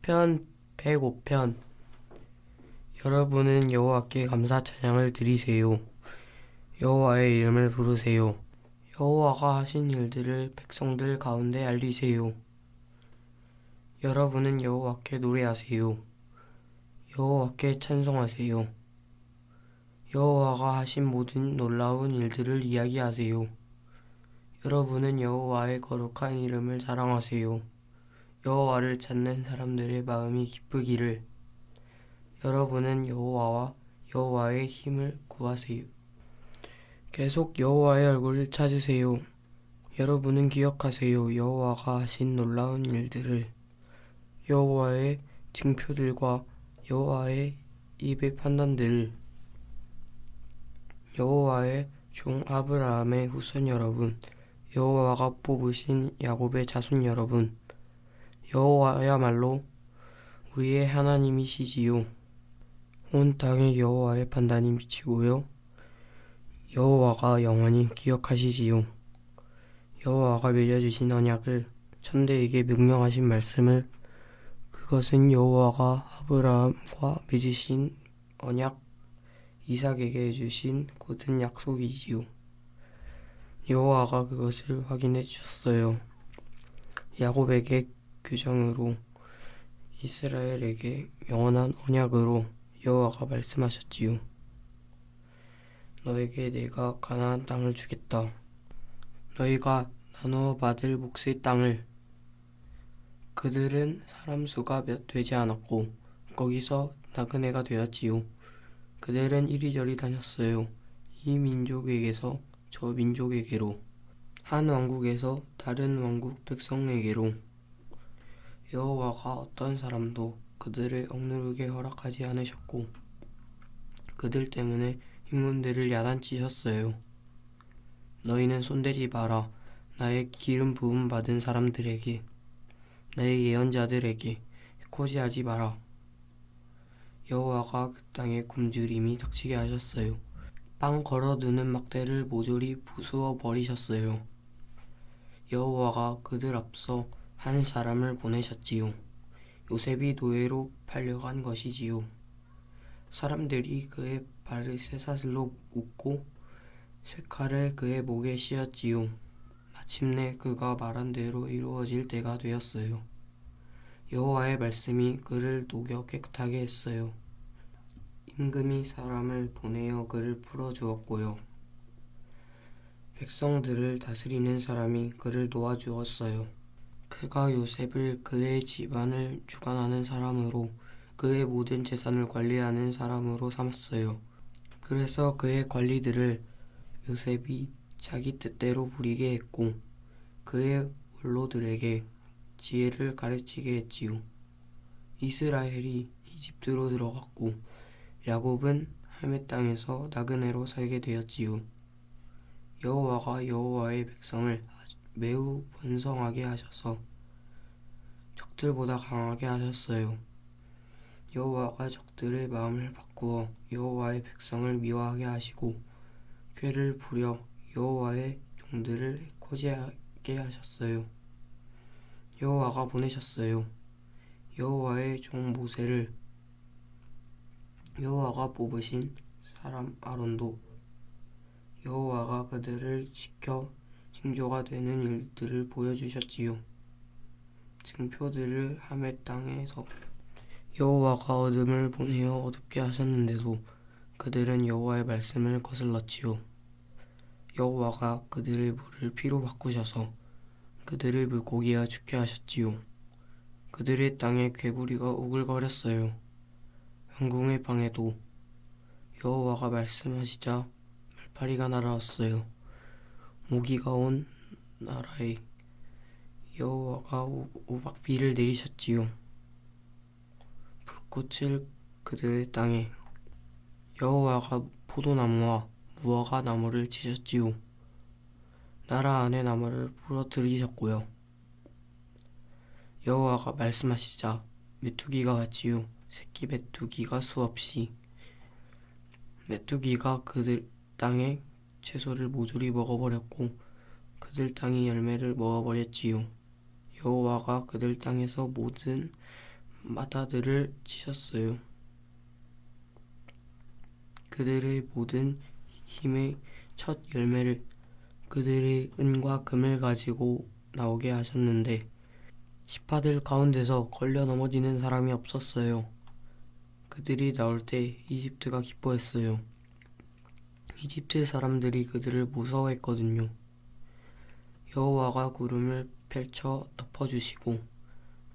시편 105편. 여러분은 여호와께 감사 찬양을 드리세요. 여호와의 이름을 부르세요. 여호와가 하신 일들을 백성들 가운데 알리세요. 여러분은 여호와께 노래하세요. 여호와께 찬송하세요. 여호와가 하신 모든 놀라운 일들을 이야기하세요. 여러분은 여호와의 거룩한 이름을 자랑하세요. 여호와를 찾는 사람들의 마음이 기쁘기를. 여러분은 여호와와 여호와의 힘을 구하세요. 계속 여호와의 얼굴을 찾으세요. 여러분은 기억하세요. 여호와가 하신 놀라운 일들을. 여호와의 징표들과 여호와의 입의 판단들을. 여호와의 종 아브라함의 후손 여러분, 여호와가 뽑으신 야곱의 자손 여러분, 여호와야말로 우리의 하나님이시지요. 온 땅에 여호와의 판단이 미치고요. 여호와가 영원히 기억하시지요. 여호와가 맺어주신 언약을, 천대에게 명령하신 말씀을, 그것은 여호와가 아브라함과 맺으신 언약, 이삭에게 해주신 굳은 약속이지요. 여호와가 그것을 확인해 주셨어요. 야곱에게 규정으로, 이스라엘에게 영원한 언약으로 여호와가 말씀하셨지요. 너에게 내가 가나안 땅을 주겠다. 너희가 나누어 받을 몫의 땅을. 그들은 사람 수가 몇 되지 않았고 거기서 나그네가 되었지요. 그들은 이리저리 다녔어요. 이 민족에게서 저 민족에게로, 한 왕국에서 다른 왕국 백성에게로. 여호와가 어떤 사람도 그들을 억누르게 허락하지 않으셨고 그들 때문에 인문들을 야단치셨어요. 너희는 손대지 마라. 나의 기름 부음 받은 사람들에게, 나의 예언자들에게 해코지하지 마라. 여호와가 그 땅에 굶주림이 닥치게 하셨어요. 빵 걸어두는 막대를 모조리 부수어 버리셨어요. 여호와가 그들 앞서 한 사람을 보내셨지요. 요셉이 노예로 팔려간 것이지요. 사람들이 그의 발을 쇠사슬로 묶고 쇠칼을 그의 목에 씌었지요. 마침내 그가 말한 대로 이루어질 때가 되었어요. 여호와의 말씀이 그를 녹여 깨끗하게 했어요. 임금이 사람을 보내어 그를 풀어주었고요. 백성들을 다스리는 사람이 그를 도와주었어요. 그가 요셉을 그의 집안을 주관하는 사람으로, 그의 모든 재산을 관리하는 사람으로 삼았어요. 그래서 그의 관리들을 요셉이 자기 뜻대로 부리게 했고 그의 원로들에게 지혜를 가르치게 했지요. 이스라엘이 이집트로 들어갔고 야곱은 할매 땅에서 나그네로 살게 되었지요. 여호와가 여호와의 백성을 매우 번성하게 하셔서 적들보다 강하게 하셨어요. 여호와가 적들의 마음을 바꾸어 여호와의 백성을 미워하게 하시고 꾀를 부려 여호와의 종들을 해코지하게 하셨어요. 여호와가 보내셨어요. 여호와의 종 모세를, 여호와가 뽑으신 사람 아론도. 여호와가 그들을 지켜 징조가 되는 일들을 보여주셨지요. 증표들을 하멜 땅에서. 여호와가 어둠을 보내어 어둡게 하셨는데도 그들은 여호와의 말씀을 거슬렀지요. 여호와가 그들의 물을 피로 바꾸셔서 그들의 물고기와 죽게 하셨지요. 그들의 땅에 개구리가 오글거렸어요. 황궁의 방에도 여호와가 말씀하시자 말파리가 날아왔어요. 모기가 온 나라에 여호와가 오박비를 내리셨지요. 불꽃을 그들의 땅에. 여호와가 포도나무와 무화과 나무를 치셨지요. 나라 안에 나무를 부러뜨리셨고요. 여호와가 말씀하시자 메뚜기가 왔지요. 새끼 메뚜기가 수없이. 메뚜기가 그들 땅의 채소를 모조리 먹어버렸고 그들 땅이 열매를 먹어버렸지요. 여호와가 그들 땅에서 모든 마다들을 치셨어요. 그들의 모든 힘의 첫 열매를 그들의 은과 금을 가지고 나오게 하셨는데 지파들 가운데서 걸려 넘어지는 사람이 없었어요. 그들이 나올 때 이집트가 기뻐했어요. 이집트 사람들이 그들을 무서워했거든요. 여호와가 구름을 펼쳐 덮어주시고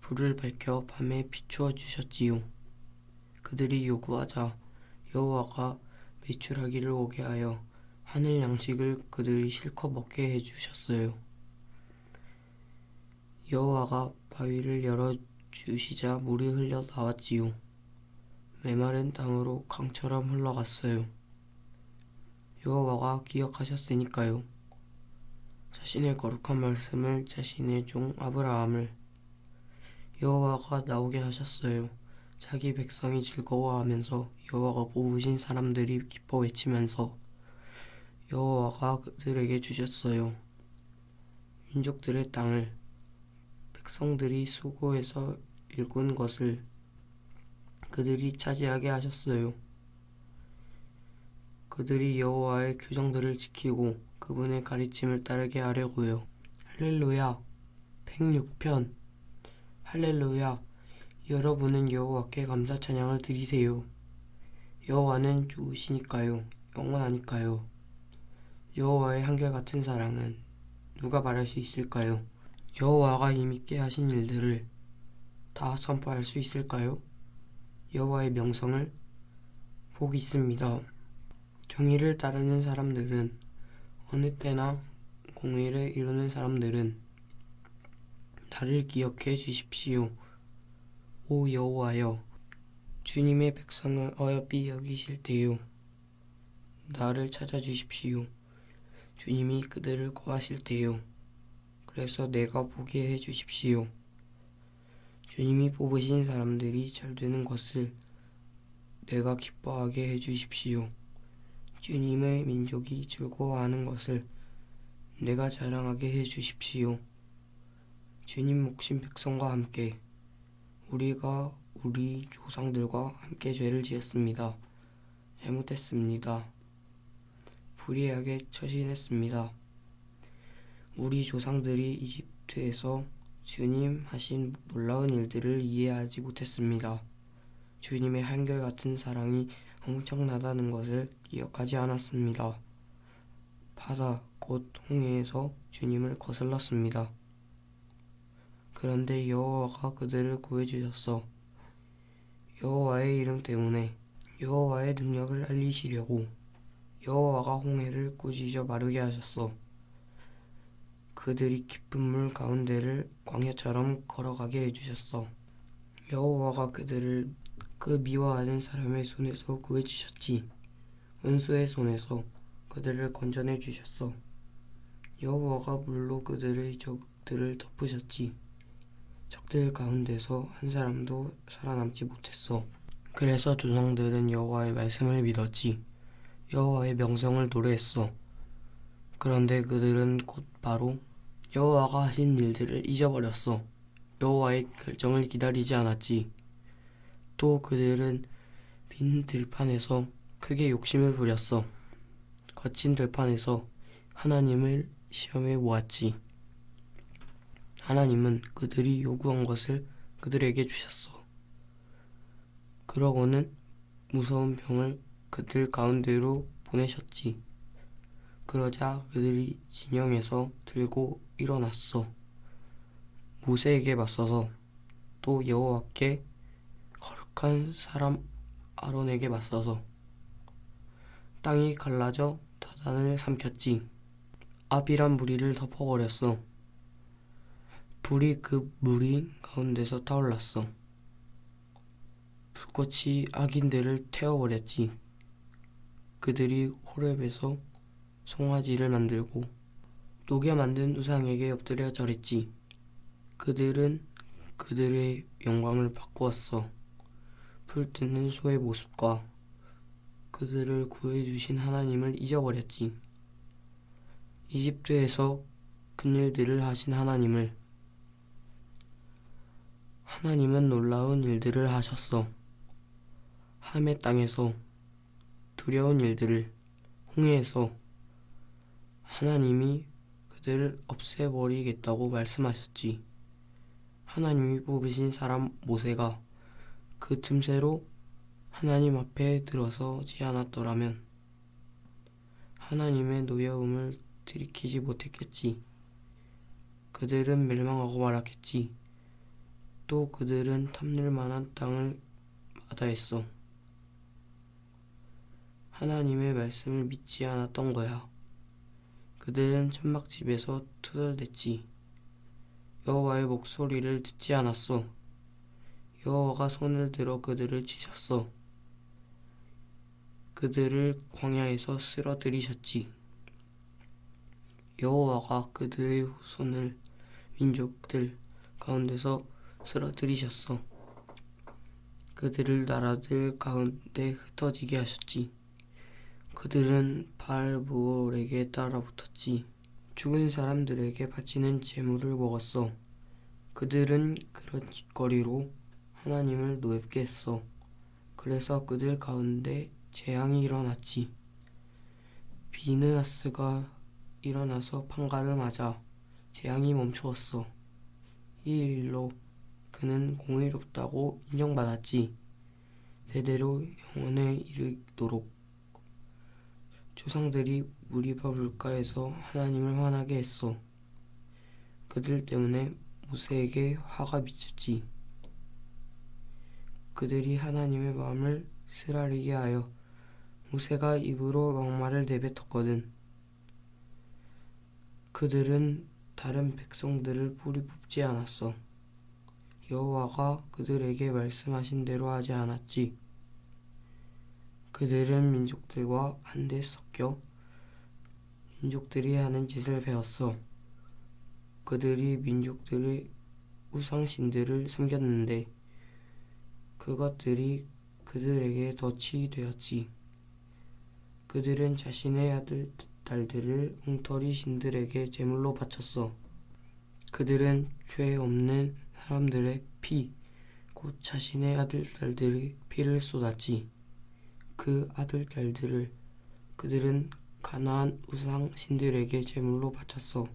불을 밝혀 밤에 비추어 주셨지요. 그들이 요구하자 여호와가 메추라기를 오게 하여 하늘 양식을 그들이 실컷 먹게 해주셨어요. 여호와가 바위를 열어주시자 물이 흘러 나왔지요. 메마른 땅으로 강처럼 흘러갔어요. 여호와가 기억하셨으니까요. 자신의 거룩한 말씀을 자신의 종 아브라함을 여호와가 나오게 하셨어요. 자기 백성이 즐거워하면서 여호와가 뽑으신 사람들이 기뻐 외치면서 여호와가 그들에게 주셨어요. 민족들의 땅을 백성들이 수고해서 일군 것을 그들이 차지하게 하셨어요. 그들이 여호와의 규정들을 지키고 그분의 가르침을 따르게 하려고요. 할렐루야. 106편. 할렐루야. 여러분은 여호와께 감사 찬양을 드리세요. 여호와는 좋으시니까요. 영원하니까요. 여호와의 한결같은 사랑은 누가 말할 수 있을까요? 여호와가 힘있게 하신 일들을 다 선포할 수 있을까요? 여호와의 명성을 복이 있습니다. 정의를 따르는 사람들은 어느 때나 공의를 이루는 사람들은 나를 기억해 주십시오. 오 여호와여, 주님의 백성을 어여삐 여기실 때요 나를 찾아주십시오. 주님이 그들을 구하실 때요 그래서 내가 보게 해주십시오. 주님이 뽑으신 사람들이 잘되는 것을 내가 기뻐하게 해주십시오. 주님의 민족이 즐거워하는 것을 내가 자랑하게 해주십시오. 주님 목신 백성과 함께 우리가 우리 조상들과 함께 죄를 지었습니다. 잘못했습니다. 불의하게 처신했습니다. 우리 조상들이 이집트에서 주님 하신 놀라운 일들을 이해하지 못했습니다. 주님의 한결같은 사랑이 엄청나다는 것을 기억하지 않았습니다. 바다 곧 홍해에서 주님을 거슬렀습니다. 그런데 여호와가 그들을 구해주셨어. 여호와의 이름 때문에 여호와의 능력을 알리시려고 여호와가 홍해를 꾸짖어 마르게 하셨어. 그들이 깊은 물 가운데를 광야처럼 걸어가게 해주셨어. 여호와가 그들을 그 미워하는 사람의 손에서 구해주셨지. 원수의 손에서 그들을 건져내 주셨어. 여호와가 물로 그들의 적들을 덮으셨지. 적들 가운데서 한 사람도 살아남지 못했어. 그래서 조상들은 여호와의 말씀을 믿었지. 여호와의 명성을 노래했어. 그런데 그들은 곧바로 여호와가 하신 일들을 잊어버렸어. 여호와의 결정을 기다리지 않았지. 또 그들은 빈 들판에서 크게 욕심을 부렸어. 거친 들판에서 하나님을 시험해 보았지. 하나님은 그들이 요구한 것을 그들에게 주셨어. 그러고는 무서운 병을 그들 가운데로 보내셨지. 그러자 그들이 진영에서 들고 일어났어. 모세에게 맞서서 또 여호와께 거룩한 사람 아론에게 맞서서 땅이 갈라져 다단을 삼켰지. 아비란 무리를 덮어버렸어. 불이 그 무리 가운데서 타올랐어. 불꽃이 악인들을 태워버렸지. 그들이 호렙에서 송아지를 만들고 녹여 만든 우상에게 엎드려 절했지. 그들은 그들의 영광을 바꾸었어. 풀뜯는 소의 모습과 그들을 구해주신 하나님을 잊어버렸지. 이집트에서 큰일들을 하신 하나님을 하나님은 놀라운 일들을 하셨어. 함의 땅에서 두려운 일들을, 홍해에서 하나님이 그들을 없애버리겠다고 말씀하셨지. 하나님이 뽑으신 사람 모세가 그 틈새로 하나님 앞에 들어서지 않았더라면 하나님의 노여움을 들이키지 못했겠지. 그들은 멸망하고 말았겠지. 또 그들은 탐낼 만한 땅을 마다했어. 하나님의 말씀을 믿지 않았던 거야. 그들은 천막집에서 투덜댔지. 여호와의 목소리를 듣지 않았어. 여호와가 손을 들어 그들을 치셨어. 그들을 광야에서 쓰러뜨리셨지. 여호와가 그들의 후손을 민족들 가운데서 쓰러뜨리셨어. 그들을 나라들 가운데 흩어지게 하셨지. 그들은 바알브올에게 따라붙었지. 죽은 사람들에게 바치는 제물을 먹었어. 그들은 그런 짓거리로 하나님을 노엽게 했어. 그래서 그들 가운데 재앙이 일어났지. 비느하스가 일어나서 판가를 맞아 재앙이 멈추었어. 이 일로 그는 공의롭다고 인정받았지. 대대로 영원에 이르도록 조상들이 무리바 물가에서 하나님을 화나게 했어. 그들 때문에 모세에게 화가 미쳤지. 그들이 하나님의 마음을 쓰라리게 하여 모세가 입으로 막말을 내뱉었거든. 그들은 다른 백성들을 뿌리 뽑지 않았어. 여호와가 그들에게 말씀하신 대로 하지 않았지. 그들은 민족들과 한데 섞여 민족들이 하는 짓을 배웠어. 그들이 민족들의 우상신들을 섬겼는데 그것들이 그들에게 덫이 되었지. 그들은 자신의 아들, 딸들을 웅터리 신들에게 제물로 바쳤어. 그들은 죄 없는 사람들의 피, 곧 자신의 아들, 딸들의 피를 쏟았지. 그 아들, 딸들을 그들은 가나안 우상 신들에게 제물로 바쳤어.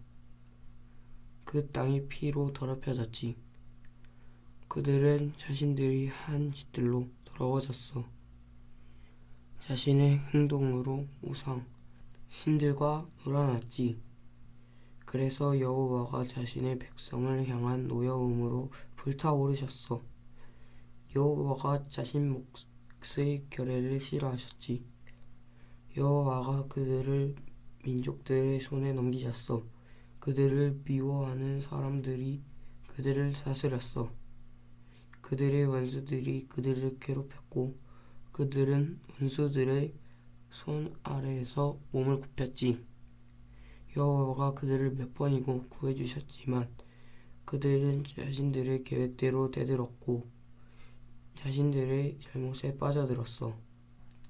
그 땅이 피로 더럽혀졌지. 그들은 자신들이 한 짓들로 더러워졌어. 자신의 행동으로 우상 신들과 놀아났지. 그래서 여호와가 자신의 백성을 향한 노여움으로 불타오르셨어. 여호와가 자신 몫의 결례를 싫어하셨지. 여호와가 그들을 민족들의 손에 넘기셨어. 그들을 미워하는 사람들이 그들을 다스렸어. 그들의 원수들이 그들을 괴롭혔고 그들은 원수들의 손 아래에서 몸을 굽혔지. 여호와가 그들을 몇 번이고 구해주셨지만 그들은 자신들의 계획대로 대들었고 자신들의 잘못에 빠져들었어.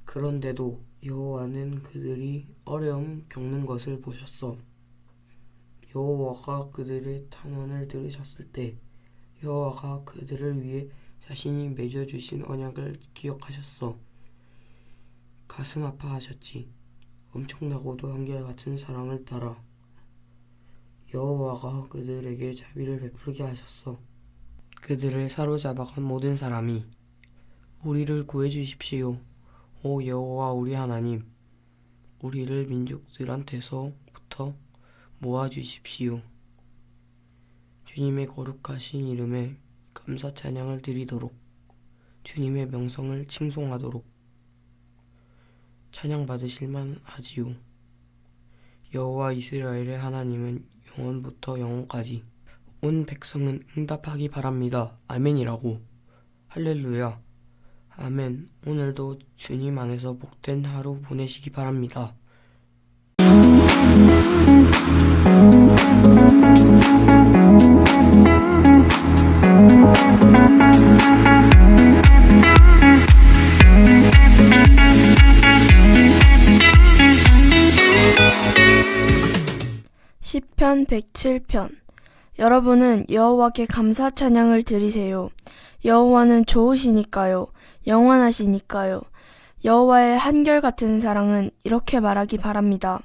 그런데도 여호와는 그들이 어려움 겪는 것을 보셨어. 여호와가 그들의 탄원을 들으셨을 때 여호와가 그들을 위해 자신이 맺어주신 언약을 기억하셨어. 가슴 아파하셨지. 엄청나고도 한결같은 사랑을 따라 여호와가 그들에게 자비를 베풀게 하셨어. 그들을 사로잡아간 모든 사람이 우리를 구해주십시오. 오 여호와 우리 하나님, 우리를 민족들한테서부터 모아주십시오. 주님의 거룩하신 이름에 감사 찬양을 드리도록 주님의 명성을 칭송하도록 찬양 받으실만 하지요. 여호와 이스라엘의 하나님은 영원부터 영원까지 온 백성은 응답하기 바랍니다. 아멘이라고. 할렐루야. 아멘. 오늘도 주님 안에서 복된 하루 보내시기 바랍니다. 시편 107편. 여러분은 여호와께 감사 찬양을 드리세요. 여호와는 좋으시니까요. 영원하시니까요. 여호와의 한결같은 사랑은 이렇게 말하기 바랍니다.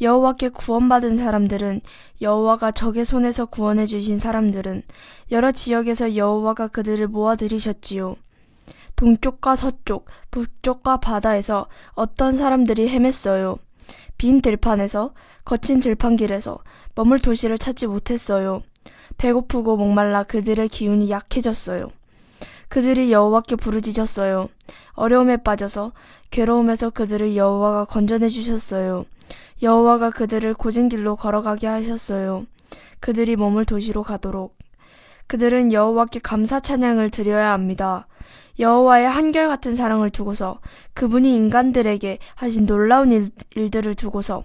여호와께 구원받은 사람들은, 여호와가 적의 손에서 구원해 주신 사람들은 여러 지역에서 여호와가 그들을 모아 들이셨지요. 동쪽과 서쪽, 북쪽과 바다에서 어떤 사람들이 헤맸어요. 빈 들판에서, 거친 들판길에서 머물 도시를 찾지 못했어요. 배고프고 목말라 그들의 기운이 약해졌어요. 그들이 여호와께 부르짖었어요. 어려움에 빠져서, 괴로움에서 그들을 여호와가 건져내 주셨어요. 여호와가 그들을 고진 길로 걸어가게 하셨어요. 그들이 머물 도시로 가도록. 그들은 여호와께 감사 찬양을 드려야 합니다. 여호와의 한결같은 사랑을 두고서, 그분이 인간들에게 하신 놀라운 일들을 두고서,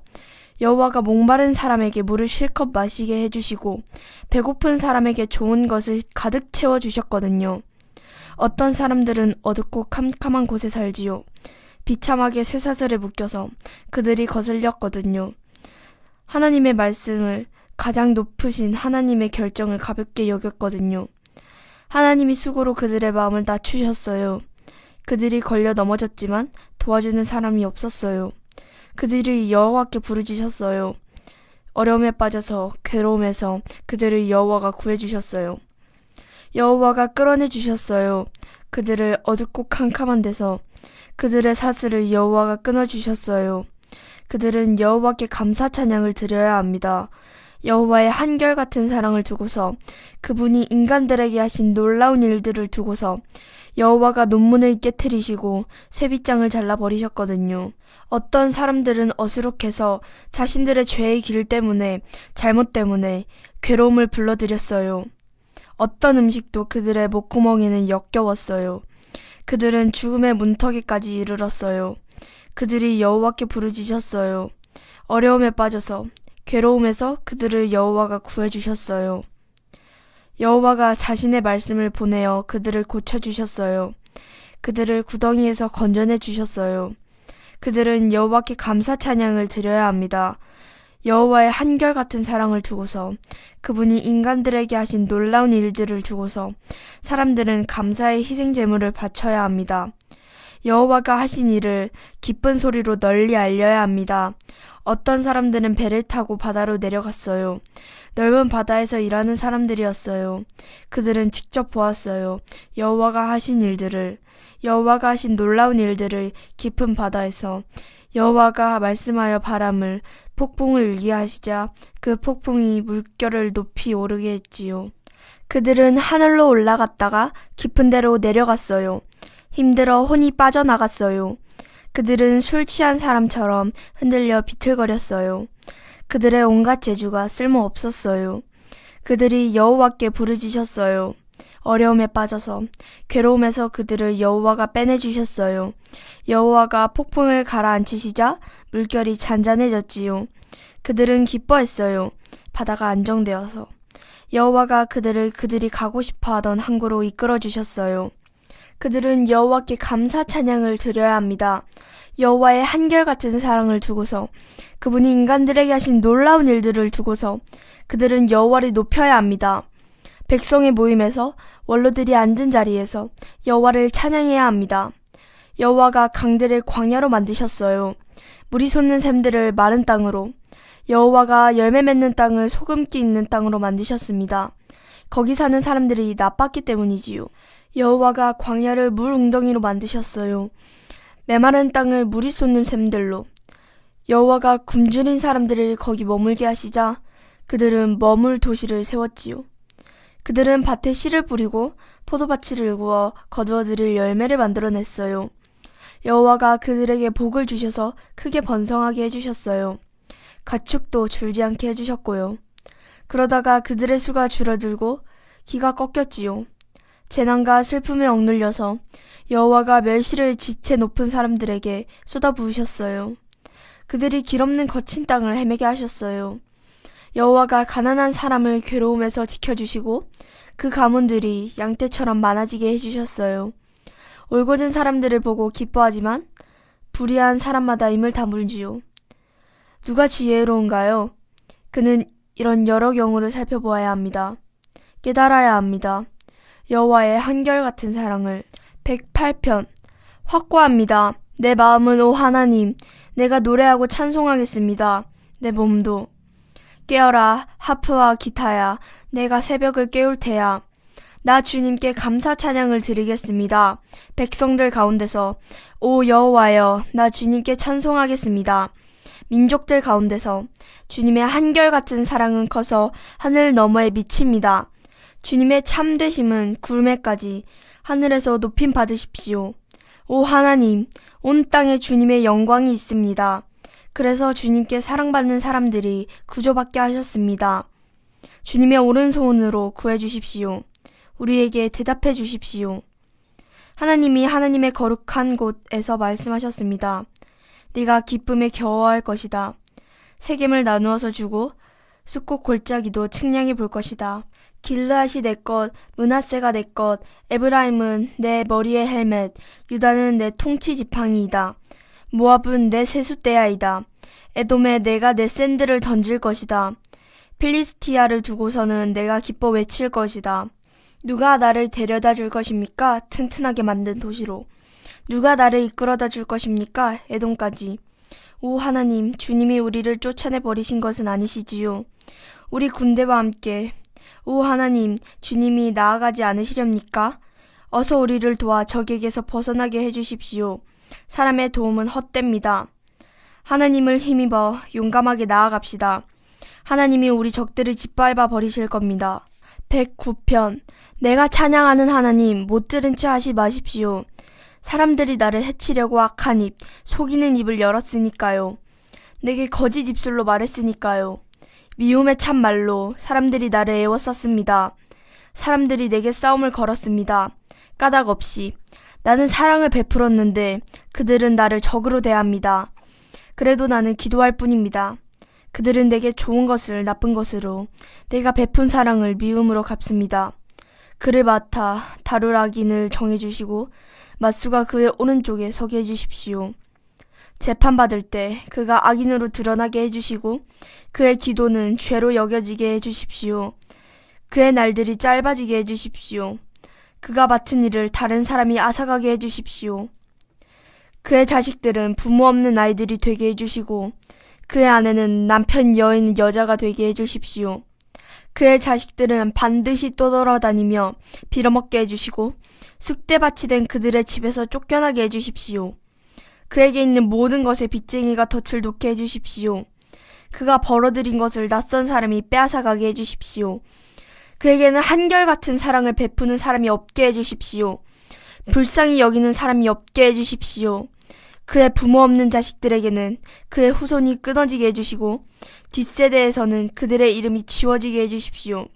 여호와가 목마른 사람에게 물을 실컷 마시게 해주시고 배고픈 사람에게 좋은 것을 가득 채워주셨거든요. 어떤 사람들은 어둡고 캄캄한 곳에 살지요. 비참하게 쇠사슬에 묶여서 그들이 거슬렸거든요. 하나님의 말씀을, 가장 높으신 하나님의 결정을 가볍게 여겼거든요. 하나님이 수고로 그들의 마음을 낮추셨어요. 그들이 걸려 넘어졌지만 도와주는 사람이 없었어요. 그들이 여호와께 부르짖었어요. 어려움에 빠져서, 괴로움에서 그들을 여호와가 구해주셨어요. 여호와가 끌어내 주셨어요. 그들을 어둡고 캄캄한 데서 그들의 사슬을 여호와가 끊어주셨어요. 그들은 여호와께 감사 찬양을 드려야 합니다. 여호와의 한결같은 사랑을 두고서, 그분이 인간들에게 하신 놀라운 일들을 두고서 여호와가 논문을 깨트리시고 쇠빗장을 잘라버리셨거든요. 어떤 사람들은 어수룩해서 자신들의 죄의 길 때문에, 잘못 때문에 괴로움을 불러들였어요. 어떤 음식도 그들의 목구멍에는 역겨웠어요. 그들은 죽음의 문턱에까지 이르렀어요. 그들이 여호와께 부르짖었어요. 어려움에 빠져서, 괴로움에서 그들을 여호와가 구해주셨어요. 여호와가 자신의 말씀을 보내어 그들을 고쳐주셨어요. 그들을 구덩이에서 건져내 주셨어요. 그들은 여호와께 감사 찬양을 드려야 합니다. 여호와의 한결같은 사랑을 두고서, 그분이 인간들에게 하신 놀라운 일들을 두고서 사람들은 감사의 희생 제물을 바쳐야 합니다. 여호와가 하신 일을 기쁜 소리로 널리 알려야 합니다. 어떤 사람들은 배를 타고 바다로 내려갔어요. 넓은 바다에서 일하는 사람들이었어요. 그들은 직접 보았어요. 여호와가 하신 일들을, 여호와가 하신 놀라운 일들을 깊은 바다에서. 여호와가 말씀하여 바람을, 폭풍을 일게 하시자 그 폭풍이 물결을 높이 오르게 했지요. 그들은 하늘로 올라갔다가 깊은 데로 내려갔어요. 힘들어 혼이 빠져나갔어요. 그들은 술 취한 사람처럼 흔들려 비틀거렸어요. 그들의 온갖 재주가 쓸모없었어요. 그들이 여호와께 부르짖었어요. 어려움에 빠져서, 괴로움에서 그들을 여호와가 빼내주셨어요. 여호와가 폭풍을 가라앉히시자 물결이 잔잔해졌지요. 그들은 기뻐했어요. 바다가 안정되어서. 여호와가 그들이 가고 싶어하던 항구로 이끌어 주셨어요. 그들은 여호와께 감사 찬양을 드려야 합니다. 여호와의 한결같은 사랑을 두고서, 그분이 인간들에게 하신 놀라운 일들을 두고서 그들은 여호와를 높여야 합니다. 백성의 모임에서, 원로들이 앉은 자리에서 여호와를 찬양해야 합니다. 여호와가 강들을 광야로 만드셨어요. 물이 솟는 샘들을 마른 땅으로, 여호와가 열매 맺는 땅을 소금기 있는 땅으로 만드셨습니다. 거기 사는 사람들이 나빴기 때문이지요. 여호와가 광야를 물 웅덩이로 만드셨어요. 메마른 땅을 물이 솟는 샘들로. 여호와가 굶주린 사람들을 거기 머물게 하시자 그들은 머물 도시를 세웠지요. 그들은 밭에 씨를 뿌리고 포도밭을 일구어 거두어들일 열매를 만들어냈어요. 여호와가 그들에게 복을 주셔서 크게 번성하게 해주셨어요. 가축도 줄지 않게 해주셨고요. 그러다가 그들의 수가 줄어들고 기가 꺾였지요. 재난과 슬픔에 억눌려서 여호와가 멸시를 지체 높은 사람들에게 쏟아부으셨어요. 그들이 길없는 거친 땅을 헤매게 하셨어요. 여호와가 가난한 사람을 괴로움에서 지켜주시고 그 가문들이 양떼처럼 많아지게 해주셨어요. 올곧은 사람들을 보고 기뻐하지만 불의한 사람마다 입을 다물지요. 누가 지혜로운가요? 그는 이런 여러 경우를 살펴보아야 합니다. 깨달아야 합니다. 여호와의 한결같은 사랑을. 108편. 확고합니다. 내 마음은 오 하나님, 내가 노래하고 찬송하겠습니다. 내 몸도. 깨어라, 하프와 기타야, 내가 새벽을 깨울 테야. 나 주님께 감사 찬양을 드리겠습니다. 백성들 가운데서 오 여호와여, 나 주님께 찬송하겠습니다. 민족들 가운데서 주님의 한결같은 사랑은 커서 하늘 너머에 미칩니다. 주님의 참되심은 구름에까지 하늘에서 높임 받으십시오. 오 하나님, 온 땅에 주님의 영광이 있습니다. 그래서 주님께 사랑받는 사람들이 구조받게 하셨습니다. 주님의 오른손으로 구해주십시오. 우리에게 대답해 주십시오. 하나님이 하나님의 거룩한 곳에서 말씀하셨습니다. 네가 기쁨에 겨워할 것이다. 세겜을 나누어서 주고 숫꽃 골짜기도 측량해 볼 것이다. 길르앗이 내 것, 므낫세가 내 것, 에브라임은 내 머리의 헬멧, 유다는 내 통치 지팡이이다. 모압은 내 세숫대야이다. 에돔에 내가 내 샌들을 던질 것이다. 필리스티아를 두고서는 내가 기뻐 외칠 것이다. 누가 나를 데려다 줄 것입니까? 튼튼하게 만든 도시로. 누가 나를 이끌어다 줄 것입니까? 에돔까지. 오 하나님, 주님이 우리를 쫓아내 버리신 것은 아니시지요. 우리 군대와 함께. 오 하나님, 주님이 나아가지 않으시렵니까? 어서 우리를 도와 적에게서 벗어나게 해주십시오. 사람의 도움은 헛됩니다. 하나님을 힘입어 용감하게 나아갑시다. 하나님이 우리 적들을 짓밟아 버리실 겁니다. 109편. 내가 찬양하는 하나님, 못 들은 채 하지 마십시오. 사람들이 나를 해치려고 악한 입, 속이는 입을 열었으니까요. 내게 거짓 입술로 말했으니까요. 미움의 참말로 사람들이 나를 애워쌌습니다. 사람들이 내게 싸움을 걸었습니다. 까닭 없이. 나는 사랑을 베풀었는데 그들은 나를 적으로 대합니다. 그래도 나는 기도할 뿐입니다. 그들은 내게 좋은 것을 나쁜 것으로, 내가 베푼 사랑을 미움으로 갚습니다. 그를 맡아 다룰 악인을 정해주시고 맞수가 그의 오른쪽에 서게 해주십시오. 재판받을 때 그가 악인으로 드러나게 해주시고 그의 기도는 죄로 여겨지게 해주십시오. 그의 날들이 짧아지게 해주십시오. 그가 맡은 일을 다른 사람이 앗아가게 해주십시오. 그의 자식들은 부모 없는 아이들이 되게 해주시고 그의 아내는 남편 여인 여자가 되게 해주십시오. 그의 자식들은 반드시 떠돌아다니며 빌어먹게 해주시고 쑥대밭이 된 그들의 집에서 쫓겨나게 해주십시오. 그에게 있는 모든 것에 빚쟁이가 덫을 놓게 해주십시오. 그가 벌어들인 것을 낯선 사람이 빼앗아가게 해주십시오. 그에게는 한결같은 사랑을 베푸는 사람이 없게 해주십시오. 불쌍히 여기는 사람이 없게 해주십시오. 그의 부모 없는 자식들에게는 그의 후손이 끊어지게 해주시고 뒷세대에서는 그들의 이름이 지워지게 해주십시오.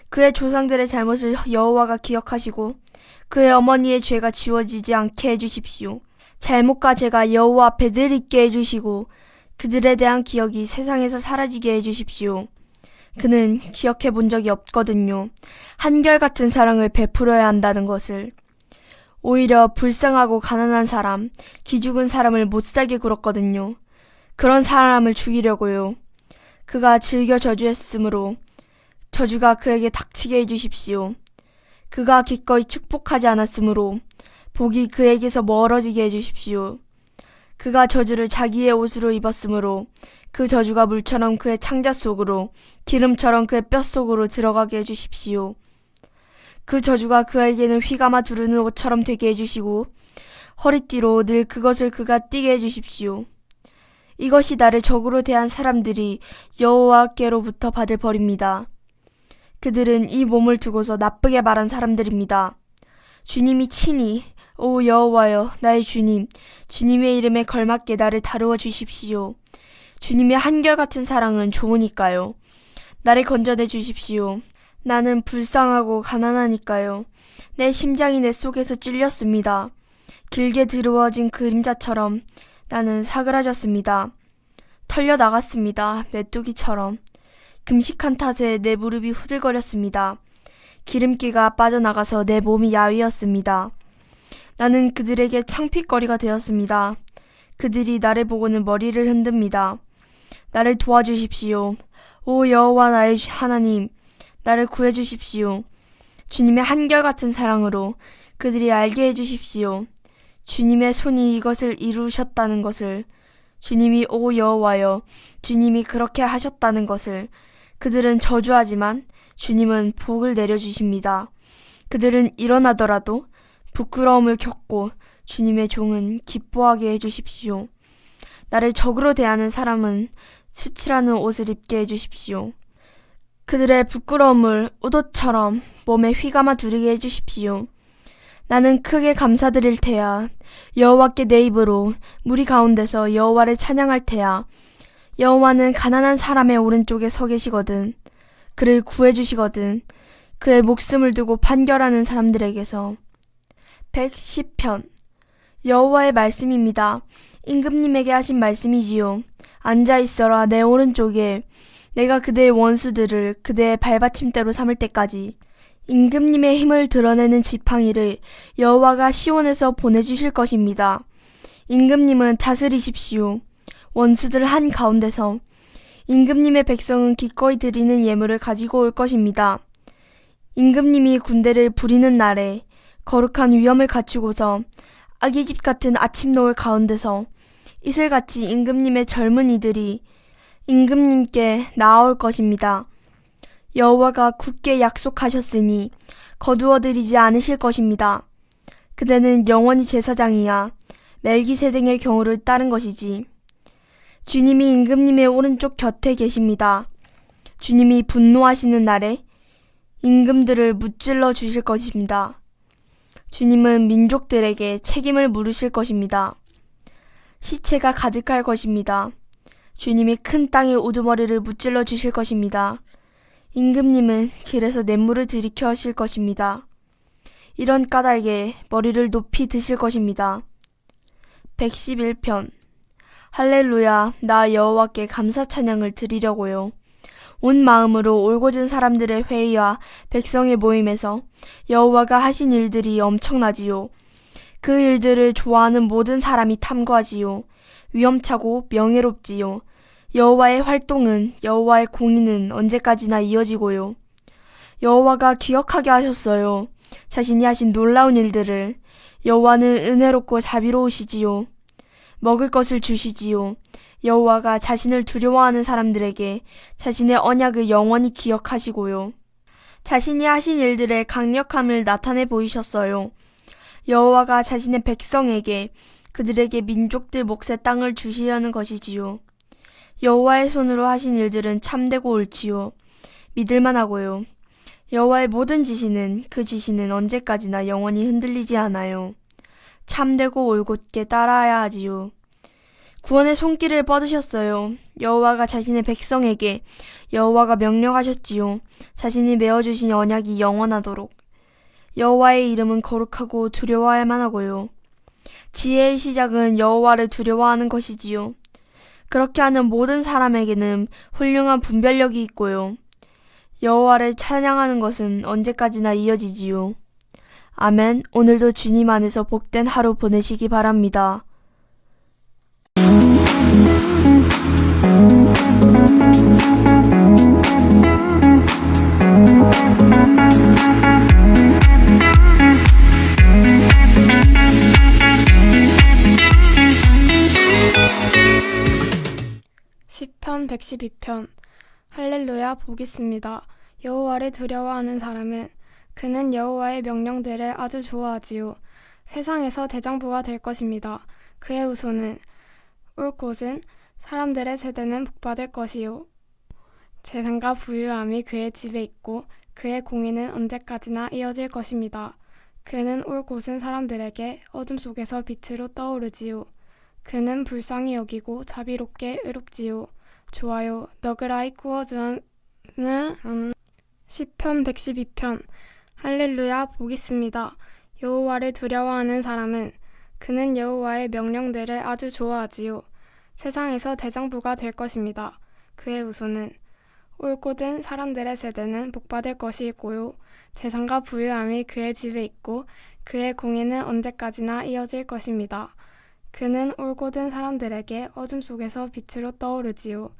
그의 조상들의 잘못을 여호와가 기억하시고 그의 어머니의 죄가 지워지지 않게 해주십시오. 잘못과 죄가 여호와 앞에 늘 있게 해주시고 그들에 대한 기억이 세상에서 사라지게 해주십시오. 그는 기억해 본 적이 없거든요. 한결같은 사랑을 베풀어야 한다는 것을. 오히려 불쌍하고 가난한 사람, 기죽은 사람을 못살게 굴었거든요. 그런 사람을 죽이려고요. 그가 즐겨 저주했으므로 저주가 그에게 닥치게 해주십시오. 그가 기꺼이 축복하지 않았으므로 복이 그에게서 멀어지게 해주십시오. 그가 저주를 자기의 옷으로 입었으므로 그 저주가 물처럼 그의 창자 속으로 기름처럼 그의 뼛속으로 들어가게 해주십시오. 그 저주가 그에게는 휘감아 두르는 옷처럼 되게 해주시고 허리띠로 늘 그것을 그가 띠게 해주십시오. 이것이 나를 적으로 대한 사람들이 여호와께로부터 받을 벌입니다. 그들은 이 몸을 두고서 나쁘게 말한 사람들입니다. 주님이 친히 오 여호와여 나의 주님, 주님의 이름에 걸맞게 나를 다루어 주십시오. 주님의 한결같은 사랑은 좋으니까요. 나를 건져내 주십시오. 나는 불쌍하고 가난하니까요. 내 심장이 내 속에서 찔렸습니다. 길게 드루어진 그림자처럼 나는 사그라졌습니다. 털려 나갔습니다. 메뚜기처럼. 금식한 탓에 내 무릎이 후들거렸습니다. 기름기가 빠져나가서 내 몸이 야위었습니다. 나는 그들에게 창피거리가 되었습니다. 그들이 나를 보고는 머리를 흔듭니다. 나를 도와주십시오. 오 여호와 나의 하나님, 나를 구해 주십시오. 주님의 한결같은 사랑으로 그들이 알게 해주십시오. 주님의 손이 이것을 이루셨다는 것을, 주님이 오 여호와여, 주님이 그렇게 하셨다는 것을. 그들은 저주하지만 주님은 복을 내려주십니다. 그들은 일어나더라도 부끄러움을 겪고 주님의 종은 기뻐하게 해주십시오. 나를 적으로 대하는 사람은 수치라는 옷을 입게 해주십시오. 그들의 부끄러움을 우도처럼 몸에 휘감아 두르게 해주십시오. 나는 크게 감사드릴 테야. 여호와께 내 입으로 무리 가운데서 여호와를 찬양할 테야. 여호와는 가난한 사람의 오른쪽에 서 계시거든. 그를 구해주시거든. 그의 목숨을 두고 판결하는 사람들에게서. 110편. 여호와의 말씀입니다. 임금님에게 하신 말씀이지요. 앉아있어라 내 오른쪽에. 내가 그대의 원수들을 그대의 발받침대로 삼을 때까지. 임금님의 힘을 드러내는 지팡이를 여호와가 시온에서 보내주실 것입니다. 임금님은 다스리십시오. 원수들 한가운데서 임금님의 백성은 기꺼이 드리는 예물을 가지고 올 것입니다. 임금님이 군대를 부리는 날에 거룩한 위엄을 갖추고서 아기집 같은 아침 노을 가운데서 이슬같이 임금님의 젊은이들이 임금님께 나아올 것입니다. 여호와가 굳게 약속하셨으니 거두어들이지 않으실 것입니다. 그대는 영원히 제사장이야 멜기세덱의 경우를 따른 것이지. 주님이 임금님의 오른쪽 곁에 계십니다. 주님이 분노하시는 날에 임금들을 무찔러 주실 것입니다. 주님은 민족들에게 책임을 물으실 것입니다. 시체가 가득할 것입니다. 주님이 큰 땅의 우두머리를 무찔러 주실 것입니다. 임금님은 길에서 냇물을 들이켜 하실 것입니다. 이런 까닭에 머리를 높이 드실 것입니다. 111편. 할렐루야, 나 여호와께 감사 찬양을 드리려고요. 온 마음으로 올곧은 사람들의 회의와 백성의 모임에서 여호와가 하신 일들이 엄청나지요. 그 일들을 좋아하는 모든 사람이 탐구하지요. 위험차고 명예롭지요. 여호와의 활동은, 여호와의 공의는 언제까지나 이어지고요. 여호와가 기억하게 하셨어요. 자신이 하신 놀라운 일들을. 여호와는 은혜롭고 자비로우시지요. 먹을 것을 주시지요. 여호와가 자신을 두려워하는 사람들에게 자신의 언약을 영원히 기억하시고요. 자신이 하신 일들의 강력함을 나타내 보이셨어요. 여호와가 자신의 백성에게 그들에게 민족들 몫의 땅을 주시려는 것이지요. 여호와의 손으로 하신 일들은 참되고 옳지요. 믿을만하고요. 여호와의 모든 지시는, 그 지시는 언제까지나 영원히 흔들리지 않아요. 참되고 올곧게 따라야 하지요. 구원의 손길을 뻗으셨어요. 여호와가 자신의 백성에게 여호와가 명령하셨지요. 자신이 메어주신 언약이 영원하도록. 여호와의 이름은 거룩하고 두려워할 만하고요. 지혜의 시작은 여호와를 두려워하는 것이지요. 그렇게 하는 모든 사람에게는 훌륭한 분별력이 있고요. 여호와를 찬양하는 것은 언제까지나 이어지지요. 아멘. 오늘도 주님 안에서 복된 하루 보내시기 바랍니다. 시편 112편. 할렐루야, 복 있습니다. 여호와를 두려워하는 사람은 그는 여호와의 명령들을 아주 좋아하지요. 세상에서 대장부가 될 것입니다. 그의 후손은 올곧은 사람들의 세대는 복받을 것이요. 재산과 부유함이 그의 집에 있고 그의 공의는 언제까지나 이어질 것입니다. 그는 올곧은 사람들에게 어둠 속에서 빛으로 떠오르지요. 그는 불쌍히 여기고 자비롭게 의롭지요. 좋아요. 너그라이 구워주는 시편 112편. 할렐루야, 복 있습니다. 여호와를 두려워하는 사람은 그는 여호와의 명령들을 아주 좋아하지요. 세상에서 대장부가 될 것입니다. 그의 후손은 올곧은 사람들의 세대는 복받을 것이고요. 재산과 부유함이 그의 집에 있고 그의 공의는 언제까지나 이어질 것입니다. 그는 올곧은 사람들에게 어둠 속에서 빛으로 떠오르지요.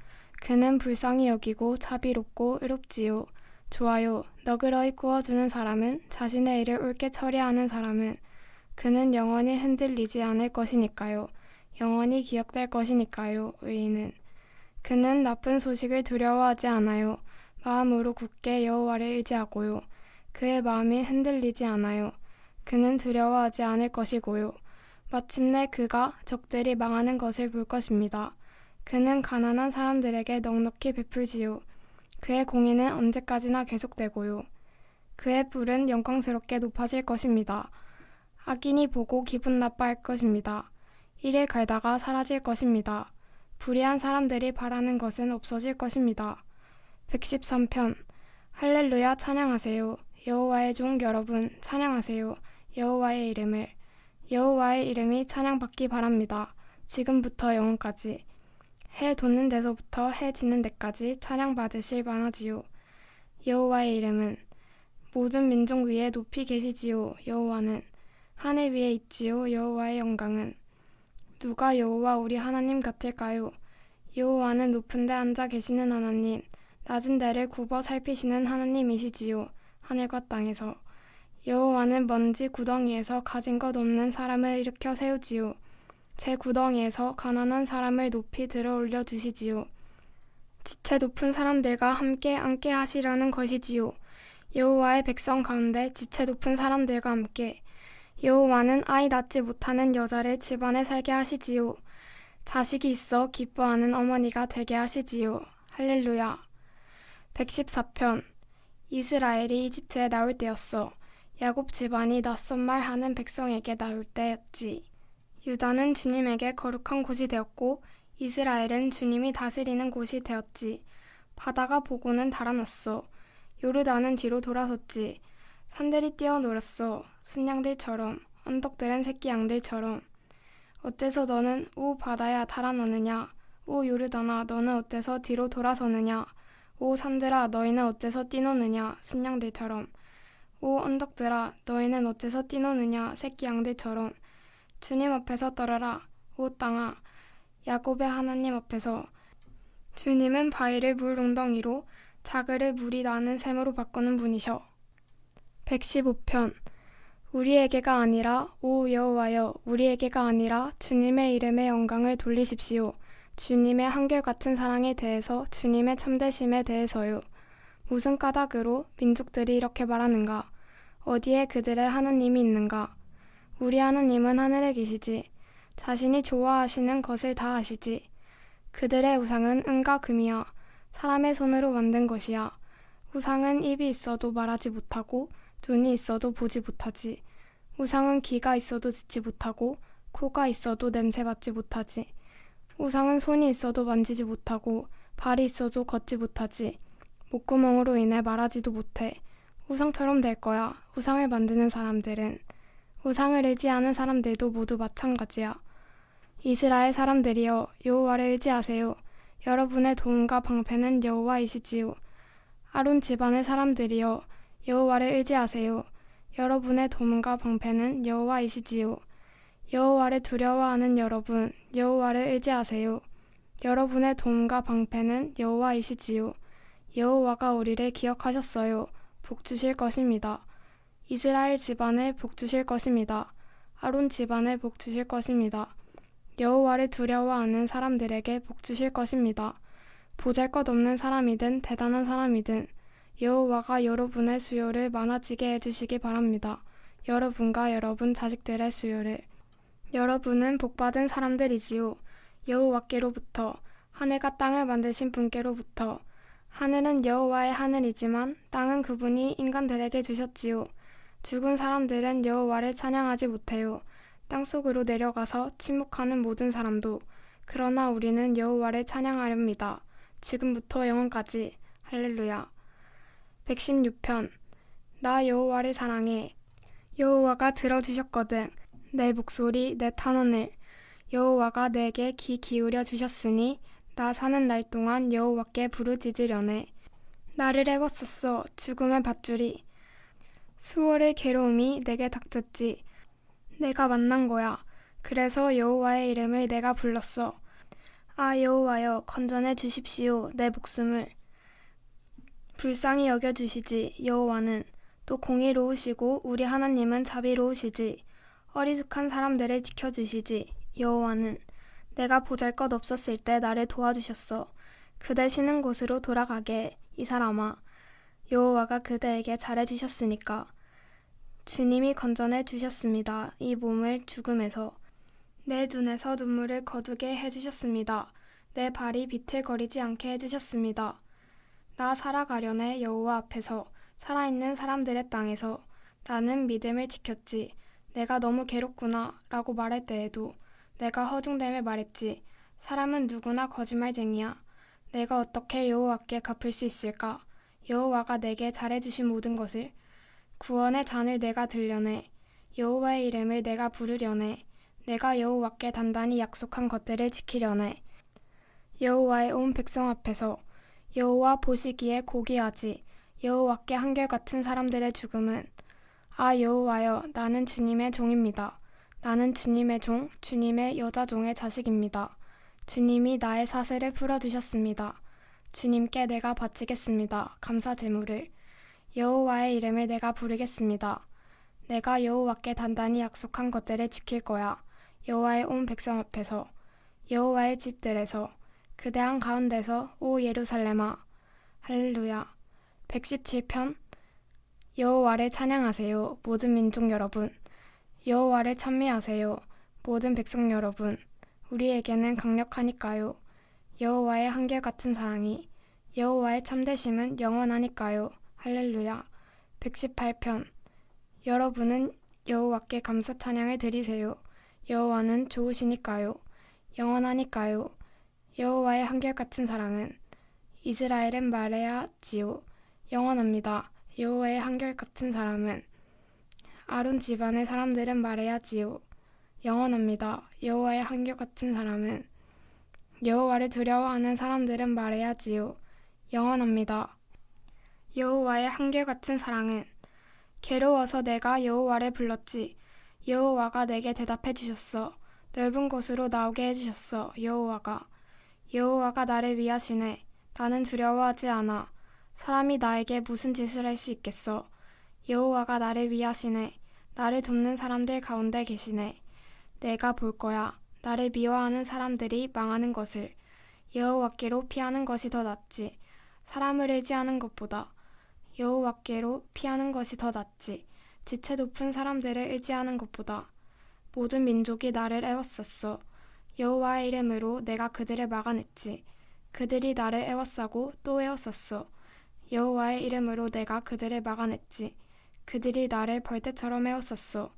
그는 불쌍히 여기고 자비롭고 의롭지요. 좋아요. 너그러이 구워주는 사람은, 자신의 일을 옳게 처리하는 사람은, 그는 영원히 흔들리지 않을 것이니까요. 영원히 기억될 것이니까요. 의인은. 그는 나쁜 소식을 두려워하지 않아요. 마음으로 굳게 여호와를 의지하고요. 그의 마음이 흔들리지 않아요. 그는 두려워하지 않을 것이고요. 마침내 그가 적들이 망하는 것을 볼 것입니다. 그는 가난한 사람들에게 넉넉히 베풀지요. 그의 공의는 언제까지나 계속되고요. 그의 뿔은 영광스럽게 높아질 것입니다. 악인이 보고 기분 나빠할 것입니다. 이를 갈다가 사라질 것입니다. 불의한 사람들이 바라는 것은 없어질 것입니다. 113편. 할렐루야 찬양하세요. 여호와의 종 여러분 찬양하세요. 여호와의 이름을. 여호와의 이름이 찬양받기 바랍니다. 지금부터 영원까지. 해 돋는 데서부터 해 지는 데까지 찬양받으실 만하지요. 여호와의 이름은. 모든 민족 위에 높이 계시지요. 여호와는. 하늘 위에 있지요. 여호와의 영광은. 누가 여호와 우리 하나님 같을까요? 여호와는 높은 데 앉아 계시는 하나님, 낮은 데를 굽어 살피시는 하나님이시지요. 하늘과 땅에서. 여호와는 먼지 구덩이에서 가진 것 없는 사람을 일으켜 세우지요. 제 구덩이에서 가난한 사람을 높이 들어 올려 두시지요. 지체 높은 사람들과 함께 앉게 하시려는 것이지요. 여호와의 백성 가운데 지체 높은 사람들과 함께. 여호와는 아이 낳지 못하는 여자를 집안에 살게 하시지요. 자식이 있어 기뻐하는 어머니가 되게 하시지요. 할렐루야. 114편. 이스라엘이 이집트에 나올 때였어. 야곱 집안이 낯선 말 하는 백성에게 나올 때였지. 유다는 주님에게 거룩한 곳이 되었고 이스라엘은 주님이 다스리는 곳이 되었지. 바다가 보고는 달아났어. 요르단은 뒤로 돌아섰지. 산들이 뛰어놀았어. 순양들처럼, 언덕들은 새끼 양들처럼. 어때서 너는 오 바다야 달아나느냐? 오 요르단아 너는 어때서 뒤로 돌아서느냐? 오 산들아 너희는 어째서 뛰노느냐? 순양들처럼. 오 언덕들아 너희는 어째서 뛰노느냐? 새끼 양들처럼. 주님 앞에서 떨어라. 오 땅아 야곱의 하나님 앞에서. 주님은 바위를 물 웅덩이로, 자그를 물이 나는 샘으로 바꾸는 분이셔. 115편. 우리에게가 아니라 오 여호와여 우리에게가 아니라 주님의 이름의 영광을 돌리십시오. 주님의 한결같은 사랑에 대해서, 주님의 참되심에 대해서요. 무슨 까닭으로 민족들이 이렇게 말하는가? 어디에 그들의 하나님이 있는가? 우리 하나님은 하늘에 계시지. 자신이 좋아하시는 것을 다 하시지. 그들의 우상은 은과 금이야. 사람의 손으로 만든 것이야. 우상은 입이 있어도 말하지 못하고 눈이 있어도 보지 못하지. 우상은 귀가 있어도 듣지 못하고 코가 있어도 냄새 맡지 못하지. 우상은 손이 있어도 만지지 못하고 발이 있어도 걷지 못하지. 목구멍으로 인해 말하지도 못해. 우상처럼 될 거야. 우상을 만드는 사람들은. 우상을 의지하는 사람들도 모두 마찬가지야. 이스라엘 사람들이여 여호와를 의지하세요. 여러분의 도움과 방패는 여호와이시지요. 아론 집안의 사람들이여 여호와를 의지하세요. 여러분의 도움과 방패는 여호와이시지요. 여호와를 두려워하는 여러분, 여호와를 의지하세요. 여러분의 도움과 방패는 여호와이시지요. 여호와가 우리를 기억하셨어요. 복 주실 것입니다. 이스라엘 집안에 복 주실 것입니다. 아론 집안에 복 주실 것입니다. 여호와를 두려워하는 사람들에게 복 주실 것입니다. 보잘것없는 사람이든 대단한 사람이든 여호와가 여러분의 수요를 많아지게 해주시기 바랍니다. 여러분과 여러분 자식들의 수요를. 여러분은 복받은 사람들이지요. 여호와께로부터, 하늘과 땅을 만드신 분께로부터. 하늘은 여호와의 하늘이지만 땅은 그분이 인간들에게 주셨지요. 죽은 사람들은 여호와를 찬양하지 못해요. 땅속으로 내려가서 침묵하는 모든 사람도. 그러나 우리는 여호와를 찬양하렵니다. 지금부터 영원까지. 할렐루야. 116편. 나 여호와를 사랑해. 여호와가 들어주셨거든. 내 목소리, 내 탄원을. 여호와가 내게 귀 기울여 주셨으니 나 사는 날 동안 여호와께 부르짖으려네. 나를 애웠었어 죽음의 밧줄이. 수월의 괴로움이 내게 닥쳤지. 내가 만난 거야. 그래서 여호와의 이름을 내가 불렀어. 아 여호와여 건전해 주십시오 내 목숨을 불쌍히 여겨 주시지. 여호와는 또 공의로우시고 우리 하나님은 자비로우시지. 어리숙한 사람들을 지켜주시지. 여호와는 내가 보잘것없었을 때 나를 도와주셨어. 그대 쉬는 곳으로 돌아가게. 이 사람아 여호와가 그대에게 잘해주셨으니까. 주님이 건전해 주셨습니다. 이 몸을 죽음에서. 내 눈에서 눈물을 거두게 해주셨습니다. 내 발이 비틀거리지 않게 해주셨습니다. 나 살아가려네 여호와 앞에서 살아있는 사람들의 땅에서. 나는 믿음을 지켰지. 내가 너무 괴롭구나 라고 말할 때에도 내가 허둥대며 말했지. 사람은 누구나 거짓말쟁이야. 내가 어떻게 여호와께 갚을 수 있을까? 여호와가 내게 잘해주신 모든 것을. 구원의 잔을 내가 들려내. 여호와의 이름을 내가 부르려네. 내가 여호와께 단단히 약속한 것들을 지키려네. 여호와의 온 백성 앞에서 여호와 보시기에 고귀하지. 여호와께 한결같은 사람들의 죽음은. 아 여호와여 나는 주님의 종입니다. 나는 주님의 종, 주님의 여자종의 자식입니다. 주님이 나의 사슬을 풀어주셨습니다. 주님께 내가 바치겠습니다. 감사 제물을. 여호와의 이름을 내가 부르겠습니다. 내가 여호와께 단단히 약속한 것들을 지킬 거야. 여호와의 온 백성 앞에서, 여호와의 집들에서, 그대한 가운데서 오 예루살렘아. 할렐루야. 117편. 여호와를 찬양하세요 모든 민족 여러분. 여호와를 찬미하세요 모든 백성 여러분. 우리에게는 강력하니까요. 여호와의 한결같은 사랑이, 여호와의 참되심은 영원하니까요. 할렐루야. 118편. 여러분은 여호와께 감사 찬양을 드리세요. 여호와는 좋으시니까요. 영원하니까요. 여호와의 한결같은 사랑은. 이스라엘은 말해야지요. 영원합니다. 여호와의 한결같은 사람은. 아론 집안의 사람들은 말해야지요. 영원합니다. 여호와의 한결같은 사람은. 여호와를 두려워하는 사람들은 말해야지요. 영원합니다. 여호와의 한결같은 사랑은. 괴로워서 내가 여호와를 불렀지. 여호와가 내게 대답해 주셨어. 넓은 곳으로 나오게 해주셨어. 여호와가 나를 위하시네. 나는 두려워하지 않아. 사람이 나에게 무슨 짓을 할 수 있겠어. 여호와가 나를 위하시네. 나를 돕는 사람들 가운데 계시네. 내가 볼 거야. 나를 미워하는 사람들이 망하는 것을. 여호와께로 피하는 것이 더 낫지. 사람을 의지하는 것보다. 여호와께로 피하는 것이 더 낫지. 지체 높은 사람들을 의지하는 것보다. 모든 민족이 나를 애워쌌어. 여호와의 이름으로 내가 그들을 막아냈지. 그들이 나를 애워싸고 또 애워쌌어. 여호와의 이름으로 내가 그들을 막아냈지. 그들이 나를 벌떼처럼 애워쌌어.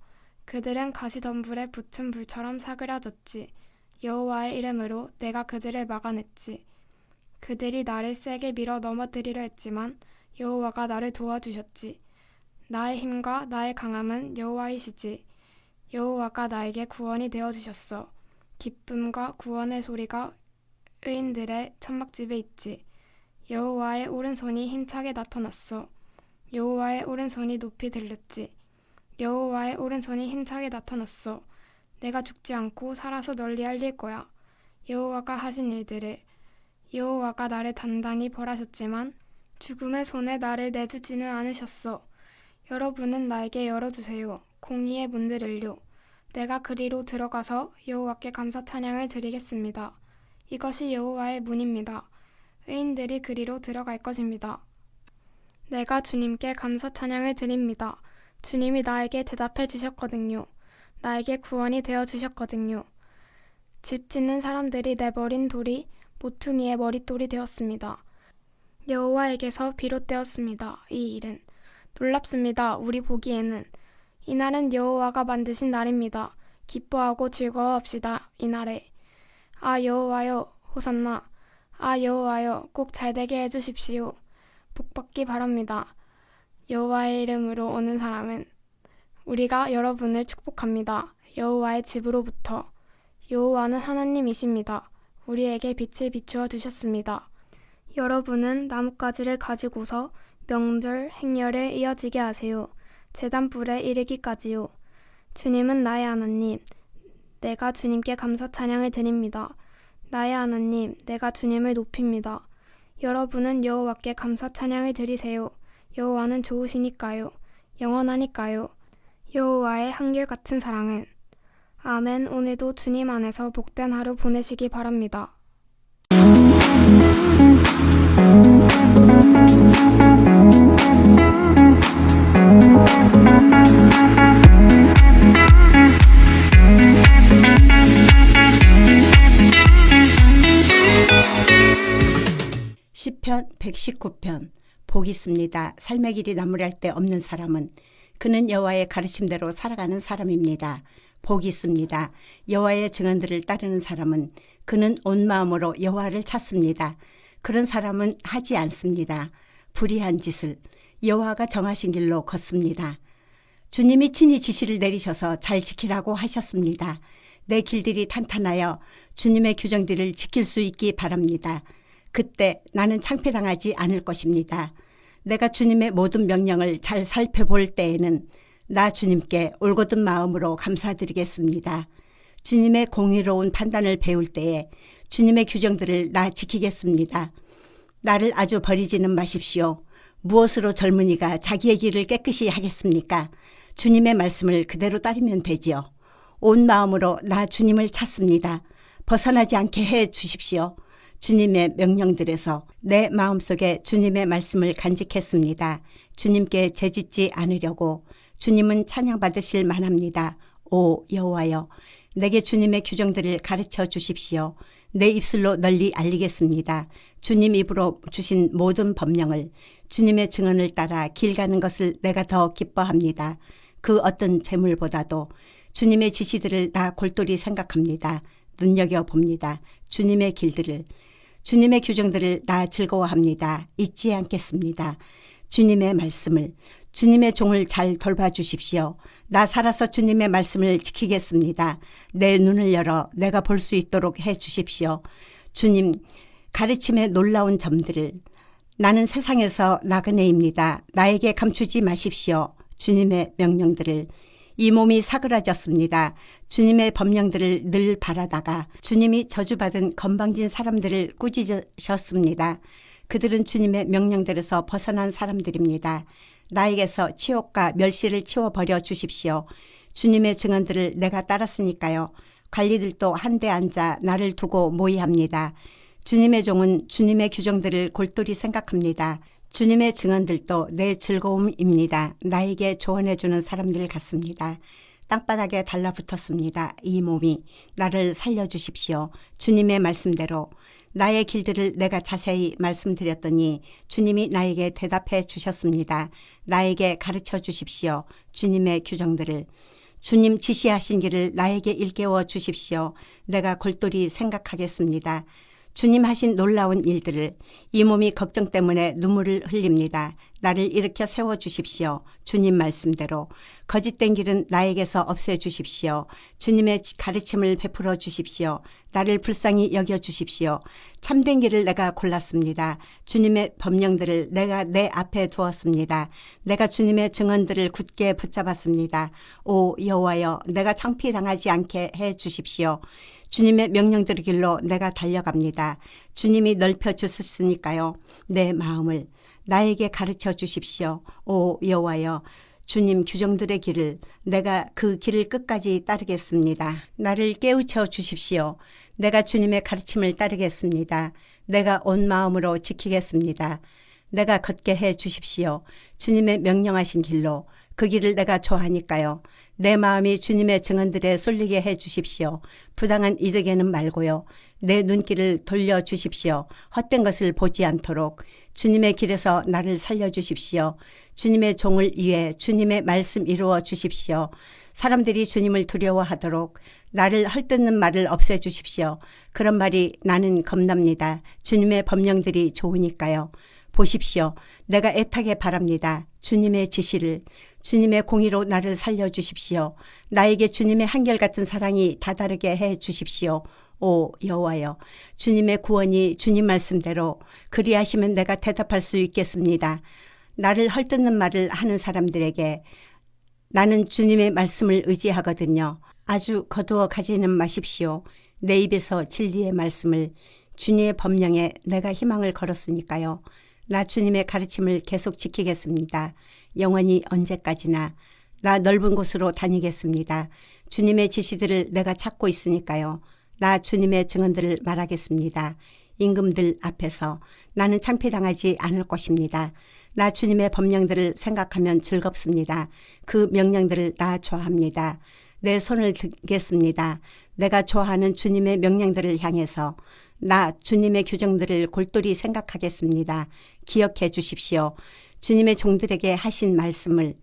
그들은 가시덤불에 붙은 불처럼 사그라졌지. 여호와의 이름으로 내가 그들을 막아냈지. 그들이 나를 세게 밀어 넘어뜨리려 했지만 여호와가 나를 도와주셨지. 나의 힘과 나의 강함은 여호와이시지. 여호와가 나에게 구원이 되어주셨어. 기쁨과 구원의 소리가 의인들의 천막집에 있지. 여호와의 오른손이 힘차게 나타났어. 여호와의 오른손이 높이 들렸지. 여호와의 오른손이 힘차게 나타났어. 내가 죽지 않고 살아서 널리 알릴 거야. 여호와가 하신 일들을. 여호와가 나를 단단히 벌하셨지만 죽음의 손에 나를 내주지는 않으셨어. 여러분은 나에게 열어주세요. 공의의 문들을요. 내가 그리로 들어가서 여호와께 감사 찬양을 드리겠습니다. 이것이 여호와의 문입니다. 의인들이 그리로 들어갈 것입니다. 내가 주님께 감사 찬양을 드립니다. 주님이 나에게 대답해 주셨거든요. 나에게 구원이 되어 주셨거든요. 집 짓는 사람들이 내버린 돌이 모퉁이의 머릿돌이 되었습니다. 여호와에게서 비롯되었습니다. 이 일은 놀랍습니다. 우리 보기에는. 이날은 여호와가 만드신 날입니다. 기뻐하고 즐거워합시다. 이날에. 아 여호와여 호산나. 아 여호와여 꼭 잘되게 해주십시오. 복받기 바랍니다. 여호와의 이름으로 오는 사람은. 우리가 여러분을 축복합니다. 여호와의 집으로부터. 여호와는 하나님이십니다. 우리에게 빛을 비추어 주셨습니다. 여러분은 나뭇가지를 가지고서 명절, 행렬에 이어지게 하세요. 제단불에 이르기까지요. 주님은 나의 하나님. 내가 주님께 감사 찬양을 드립니다. 나의 하나님, 내가 주님을 높입니다. 여러분은 여호와께 감사 찬양을 드리세요. 여호와는 좋으시니까요. 영원하니까요. 여호와의 한결같은 사랑은. 아멘. 오늘도 주님 안에서 복된 하루 보내시기 바랍니다. 시편 119편. 복이 있습니다. 삶의 길이 나무랄 데 없는 사람은 그는 여호와의 가르침대로 살아가는 사람입니다. 복이 있습니다. 여호와의 증언들을 따르는 사람은 그는 온 마음으로 여호와를 찾습니다. 그런 사람은 하지 않습니다. 불의한 짓을. 여호와가 정하신 길로 걷습니다. 주님이 친히 지시를 내리셔서 잘 지키라고 하셨습니다. 내 길들이 탄탄하여 주님의 규정들을 지킬 수 있기 바랍니다. 그때 나는 창피당하지 않을 것입니다. 내가 주님의 모든 명령을 잘 살펴볼 때에는 나 주님께 올곧은 마음으로 감사드리겠습니다. 주님의 공의로운 판단을 배울 때에 주님의 규정들을 나 지키겠습니다. 나를 아주 버리지는 마십시오. 무엇으로 젊은이가 자기의 길을 깨끗이 하겠습니까? 주님의 말씀을 그대로 따르면 되지요. 온 마음으로 나 주님을 찾습니다. 벗어나지 않게 해 주십시오. 주님의 명령들에서 내 마음속에 주님의 말씀을 간직했습니다. 주님께 죄짓지 않으려고. 주님은 찬양받으실 만합니다. 오 여호와여, 내게 주님의 규정들을 가르쳐 주십시오. 내 입술로 널리 알리겠습니다. 주님 입으로 주신 모든 법령을, 주님의 증언을 따라 길 가는 것을 내가 더 기뻐합니다. 그 어떤 재물보다도 주님의 지시들을 나 골똘히 생각합니다. 눈여겨봅니다. 주님의 길들을, 주님의 규정들을 나 즐거워합니다. 잊지 않겠습니다. 주님의 말씀을, 주님의 종을 잘 돌봐주십시오. 나 살아서 주님의 말씀을 지키겠습니다. 내 눈을 열어 내가 볼 수 있도록 해 주십시오. 주님 가르침의 놀라운 점들을. 나는 세상에서 나그네입니다. 나에게 감추지 마십시오. 주님의 명령들을. 이 몸이 사그라졌습니다. 주님의 법령들을 늘 바라다가 주님이 저주받은 건방진 사람들을 꾸짖으셨습니다. 그들은 주님의 명령들에서 벗어난 사람들입니다. 나에게서 치욕과 멸시를 치워버려 주십시오. 주님의 증언들을 내가 따랐으니까요. 관리들도 한데 앉아 나를 두고 모의합니다. 주님의 종은 주님의 규정들을 골똘히 생각합니다. 주님의 증언들도 내 즐거움입니다. 나에게 조언해 주는 사람들 같습니다. 땅바닥에 달라붙었습니다. 이 몸이 나를 살려주십시오. 주님의 말씀대로 나의 길들을 내가 자세히 말씀드렸더니 주님이 나에게 대답해 주셨습니다. 나에게 가르쳐 주십시오. 주님의 규정들을. 주님 지시하신 길을 나에게 일깨워 주십시오. 내가 골똘히 생각하겠습니다. 주님 하신 놀라운 일들을. 이 몸이 걱정 때문에 눈물을 흘립니다. 나를 일으켜 세워주십시오. 주님 말씀대로. 거짓된 길은 나에게서 없애주십시오. 주님의 가르침을 베풀어 주십시오. 나를 불쌍히 여겨주십시오. 참된 길을 내가 골랐습니다. 주님의 법령들을 내가 내 앞에 두었습니다. 내가 주님의 증언들을 굳게 붙잡았습니다. 오 여호와여, 내가 창피당하지 않게 해 주십시오. 주님의 명령들의 길로 내가 달려갑니다. 주님이 넓혀 주셨으니까요. 내 마음을 나에게 가르쳐 주십시오. 오 여호와여, 주님 규정들의 길을 내가 그 길을 끝까지 따르겠습니다. 나를 깨우쳐 주십시오. 내가 주님의 가르침을 따르겠습니다. 내가 온 마음으로 지키겠습니다. 내가 걷게 해 주십시오. 주님의 명령하신 길로. 그 길을 내가 좋아하니까요. 내 마음이 주님의 증언들에 쏠리게 해 주십시오. 부당한 이득에는 말고요. 내 눈길을 돌려 주십시오. 헛된 것을 보지 않도록. 주님의 길에서 나를 살려주십시오. 주님의 종을 위해 주님의 말씀 이루어 주십시오. 사람들이 주님을 두려워하도록 나를 헐뜯는 말을 없애주십시오. 그런 말이 나는 겁납니다. 주님의 법령들이 좋으니까요. 보십시오. 내가 애타게 바랍니다. 주님의 지시를. 주님의 공의로 나를 살려주십시오. 나에게 주님의 한결같은 사랑이 다다르게 해 주십시오. 오 여호와여, 주님의 구원이 주님 말씀대로 그리하시면 내가 대답할 수 있겠습니다. 나를 헐뜯는 말을 하는 사람들에게 나는 주님의 말씀을 의지하거든요. 아주 거두어 가지는 마십시오. 내 입에서 진리의 말씀을 주님의 법령에 내가 희망을 걸었으니까요. 나 주님의 가르침을 계속 지키겠습니다. 영원히 언제까지나 나 넓은 곳으로 다니겠습니다. 주님의 지시들을 내가 찾고 있으니까요. 나 주님의 증언들을 말하겠습니다. 임금들 앞에서 나는 창피당하지 않을 것입니다. 나 주님의 법령들을 생각하면 즐겁습니다. 그 명령들을 나 좋아합니다. 내 손을 들겠습니다. 내가 좋아하는 주님의 명령들을 향해서 나 주님의 규정들을 골똘히 생각하겠습니다. 기억해 주십시오. 주님의 종들에게 하신 말씀을,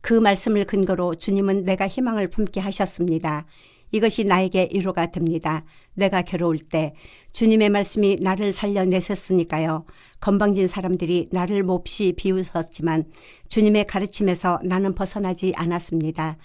그 말씀을 근거로 주님은 내가 희망을 품게 하셨습니다. 이것이 나에게 위로가 됩니다. 내가 괴로울 때 주님의 말씀이 나를 살려내셨으니까요. 건방진 사람들이 나를 몹시 비웃었지만 주님의 가르침에서 나는 벗어나지 않았습니다.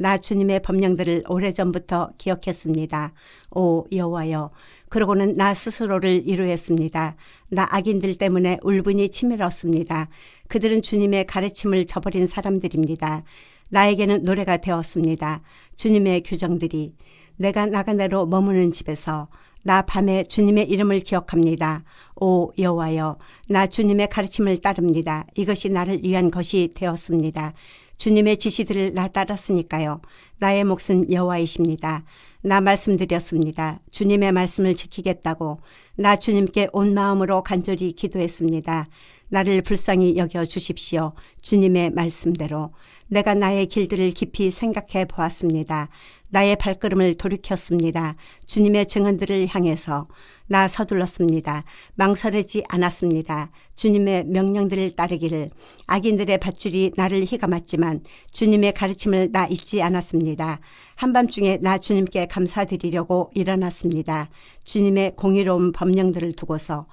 나 주님의 법령들을 오래전부터 기억했습니다. 오 여호와여, 그러고는 나 스스로를 위로했습니다. 나 악인들 때문에 울분이 치밀었습니다. 그들은 주님의 가르침을 저버린 사람들입니다. 나에게는 노래가 되었습니다. 주님의 규정들이 내가 나간대로 머무는 집에서 나 밤에 주님의 이름을 기억합니다. 오 여호와여, 나 주님의 가르침을 따릅니다. 이것이 나를 위한 것이 되었습니다. 주님의 지시들을 나 따랐으니까요. 나의 몫은 여호와이십니다. 나 말씀드렸습니다. 주님의 말씀을 지키겠다고 나 주님께 온 마음으로 간절히 기도했습니다. 나를 불쌍히 여겨 주십시오. 주님의 말씀대로 내가 나의 길들을 깊이 생각해 보았습니다. 나의 발걸음을 돌이켰습니다. 주님의 증언들을 향해서 나 서둘렀습니다. 망설이지 않았습니다. 주님의 명령들을 따르기를 악인들의 밧줄이 나를 휘감았지만 주님의 가르침을 나 잊지 않았습니다. 한밤중에 나 주님께 감사드리려고 일어났습니다. 주님의 공의로운 법령들을 두고서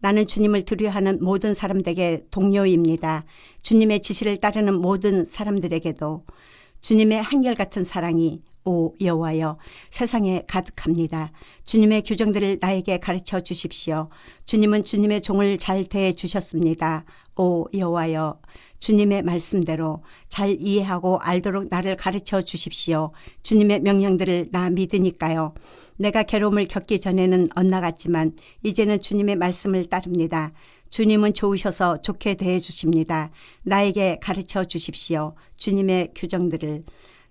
나는 주님을 두려워하는 모든 사람들에게 동료입니다. 주님의 지시를 따르는 모든 사람들에게도 주님의 한결같은 사랑이 오 여호와여 세상에 가득합니다. 주님의 규정들을 나에게 가르쳐 주십시오. 주님은 주님의 종을 잘 대해 주셨습니다. 오 여호와여 주님의 말씀대로 잘 이해하고 알도록 나를 가르쳐 주십시오. 주님의 명령들을 나 믿으니까요. 내가 괴로움을 겪기 전에는 엇나갔지만 이제는 주님의 말씀을 따릅니다. 주님은 좋으셔서 좋게 대해 주십니다. 나에게 가르쳐 주십시오. 주님의 규정들을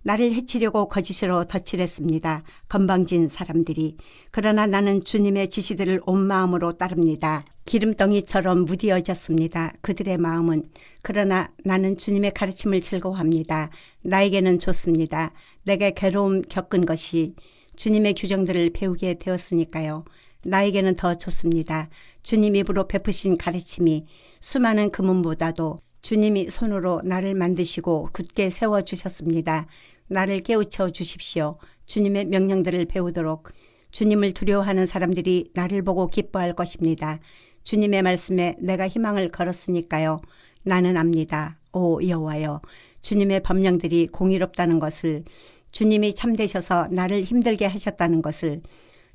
나를 해치려고 거짓으로 덧칠했습니다. 건방진 사람들이. 그러나 나는 주님의 지시들을 온 마음으로 따릅니다. 기름덩이처럼 무디어졌습니다. 그들의 마음은. 그러나 나는 주님의 가르침을 즐거워합니다. 나에게는 좋습니다. 내가 괴로움 겪은 것이 주님의 규정들을 배우게 되었으니까요. 나에게는 더 좋습니다. 주님 입으로 베푸신 가르침이 수많은 금은보다도 주님이 손으로 나를 만드시고 굳게 세워주셨습니다. 나를 깨우쳐 주십시오. 주님의 명령들을 배우도록 주님을 두려워하는 사람들이 나를 보고 기뻐할 것입니다. 주님의 말씀에 내가 희망을 걸었으니까요. 나는 압니다. 오 여호와여, 주님의 법령들이 공의롭다는 것을, 주님이 참되셔서 나를 힘들게 하셨다는 것을,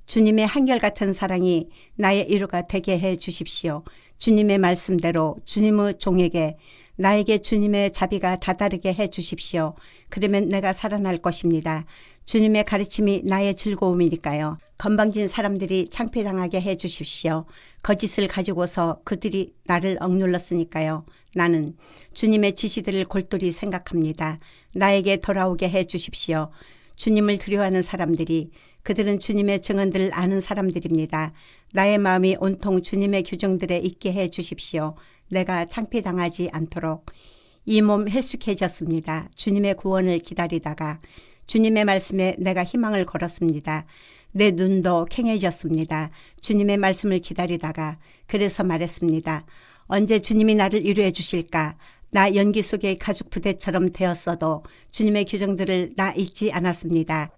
주님의 한결같은 사랑이 나의 위로가 되게 해 주십시오. 주님의 말씀대로 주님의 종에게 나에게 주님의 자비가 다다르게 해 주십시오. 그러면 내가 살아날 것입니다. 주님의 가르침이 나의 즐거움이니까요. 건방진 사람들이 창피당하게 해 주십시오. 거짓을 가지고서 그들이 나를 억눌렀으니까요. 나는 주님의 지시들을 골똘히 생각합니다. 나에게 돌아오게 해 주십시오. 주님을 두려워하는 사람들이, 그들은 주님의 증언들을 아는 사람들입니다. 나의 마음이 온통 주님의 규정들에 있게 해 주십시오. 내가 창피당하지 않도록 이 몸 헬쑥해졌습니다. 주님의 구원을 기다리다가 주님의 말씀에 내가 희망을 걸었습니다. 내 눈도 캥해졌습니다. 주님의 말씀을 기다리다가 그래서 말했습니다. 언제 주님이 나를 위로해 주실까? 나 연기 속의 가죽 부대처럼 되었어도 주님의 규정들을 나 잊지 않았습니다.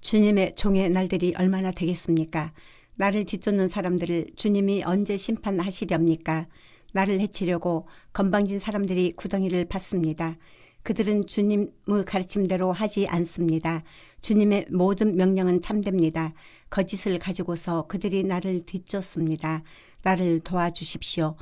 주님의 종의 날들이 얼마나 되겠습니까? 나를 뒤쫓는 사람들을 주님이 언제 심판하시렵니까? 나를 해치려고 건방진 사람들이 구덩이를 팠습니다. 그들은 주님의 가르침대로 하지 않습니다. 주님의 모든 명령은 참됩니다. 거짓을 가지고서 그들이 나를 뒤쫓습니다. 나를 도와주십시오.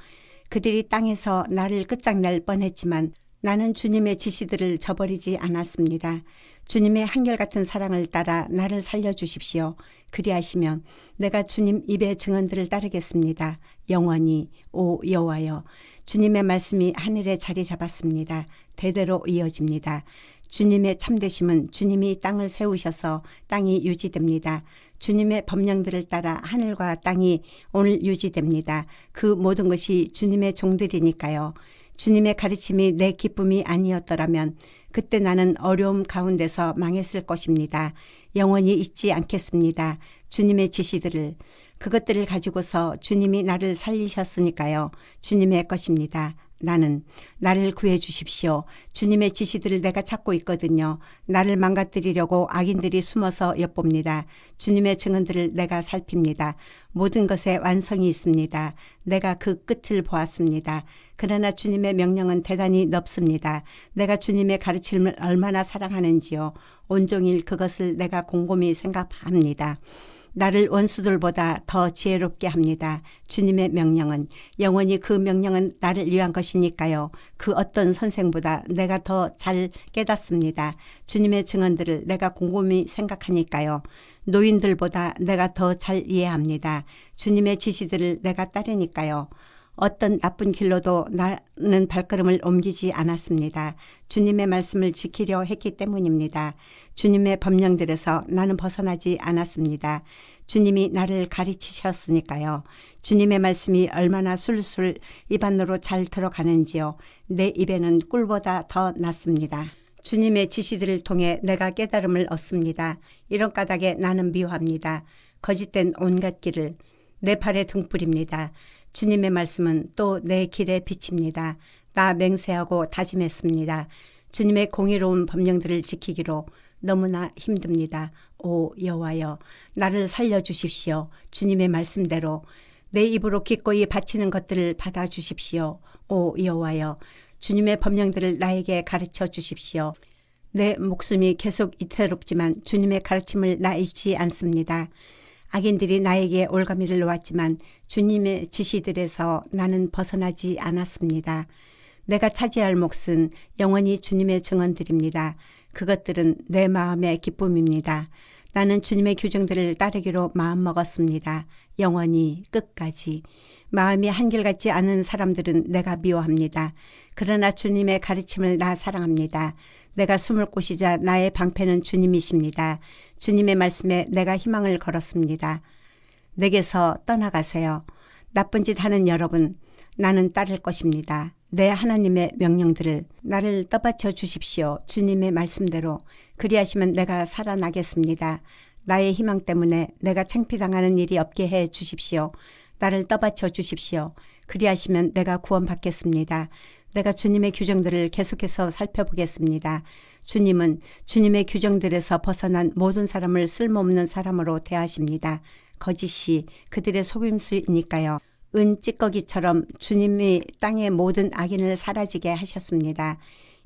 그들이 땅에서 나를 끝장낼 뻔했지만 나는 주님의 지시들을 저버리지 않았습니다. 주님의 한결같은 사랑을 따라 나를 살려주십시오. 그리하시면 내가 주님 입의 증언들을 따르겠습니다. 영원히 오 여호와여. 주님의 말씀이 하늘에 자리 잡았습니다. 대대로 이어집니다. 주님의 참되심은 주님이 땅을 세우셔서 땅이 유지됩니다. 주님의 법령들을 따라 하늘과 땅이 오늘 유지됩니다. 그 모든 것이 주님의 종들이니까요. 주님의 가르침이 내 기쁨이 아니었더라면 그때 나는 어려움 가운데서 망했을 것입니다. 영원히 잊지 않겠습니다. 주님의 지시들을, 그것들을 가지고서 주님이 나를 살리셨으니까요. 주님의 것입니다. 나를 구해 주십시오. 주님의 지시들을 내가 찾고 있거든요. 나를 망가뜨리려고 악인들이 숨어서 엿봅니다. 주님의 증언들을 내가 살핍니다. 모든 것에 완성이 있습니다. 내가 그 끝을 보았습니다. 그러나 주님의 명령은 대단히 넓습니다. 내가 주님의 가르침을 얼마나 사랑하는지요. 온종일 그것을 내가 곰곰이 생각합니다. 나를 원수들보다 더 지혜롭게 합니다. 주님의 명령은 영원히 그 명령은 나를 위한 것이니까요. 그 어떤 선생보다 내가 더 잘 깨닫습니다. 주님의 증언들을 내가 곰곰이 생각하니까요. 노인들보다 내가 더 잘 이해합니다. 주님의 지시들을 내가 따르니까요. 어떤 나쁜 길로도 나는 발걸음을 옮기지 않았습니다. 주님의 말씀을 지키려 했기 때문입니다. 주님의 법령들에서 나는 벗어나지 않았습니다. 주님이 나를 가르치셨으니까요. 주님의 말씀이 얼마나 술술 입 안으로 잘 들어가는지요. 내 입에는 꿀보다 더 낫습니다. 주님의 지시들을 통해 내가 깨달음을 얻습니다. 이런 까닭에 나는 미워합니다. 거짓된 온갖 길을 내 팔의 등불입니다. 주님의 말씀은 또 내 길의 빛입니다. 나 맹세하고 다짐했습니다. 주님의 공의로운 법령들을 지키기로 너무나 힘듭니다. 오 여호와여, 나를 살려주십시오. 주님의 말씀대로 내 입으로 기꺼이 바치는 것들을 받아주십시오. 오 여호와여, 주님의 법령들을 나에게 가르쳐 주십시오. 내 목숨이 계속 이태롭지만 주님의 가르침을 나 잊지 않습니다. 악인들이 나에게 올가미를 놓았지만 주님의 지시들에서 나는 벗어나지 않았습니다. 내가 차지할 몫은 영원히 주님의 증언들입니다. 그것들은 내 마음의 기쁨입니다. 나는 주님의 규정들을 따르기로 마음먹었습니다. 영원히 끝까지. 마음이 한결같지 않은 사람들은 내가 미워합니다. 그러나 주님의 가르침을 나 사랑합니다. 내가 숨을 곳이자 나의 방패는 주님이십니다. 주님의 말씀에 내가 희망을 걸었습니다. 내게서 떠나가세요. 나쁜 짓 하는 여러분, 나는 따를 것입니다. 내 하나님의 명령들을 나를 떠받쳐 주십시오. 주님의 말씀대로. 그리하시면 내가 살아나겠습니다. 나의 희망 때문에 내가 창피당하는 일이 없게 해 주십시오. 나를 떠받쳐 주십시오. 그리하시면 내가 구원받겠습니다. 내가 주님의 규정들을 계속해서 살펴보겠습니다. 주님은 주님의 규정들에서 벗어난 모든 사람을 쓸모없는 사람으로 대하십니다. 거짓이 그들의 속임수이니까요. 은 찌꺼기처럼 주님이 땅의 모든 악인을 사라지게 하셨습니다.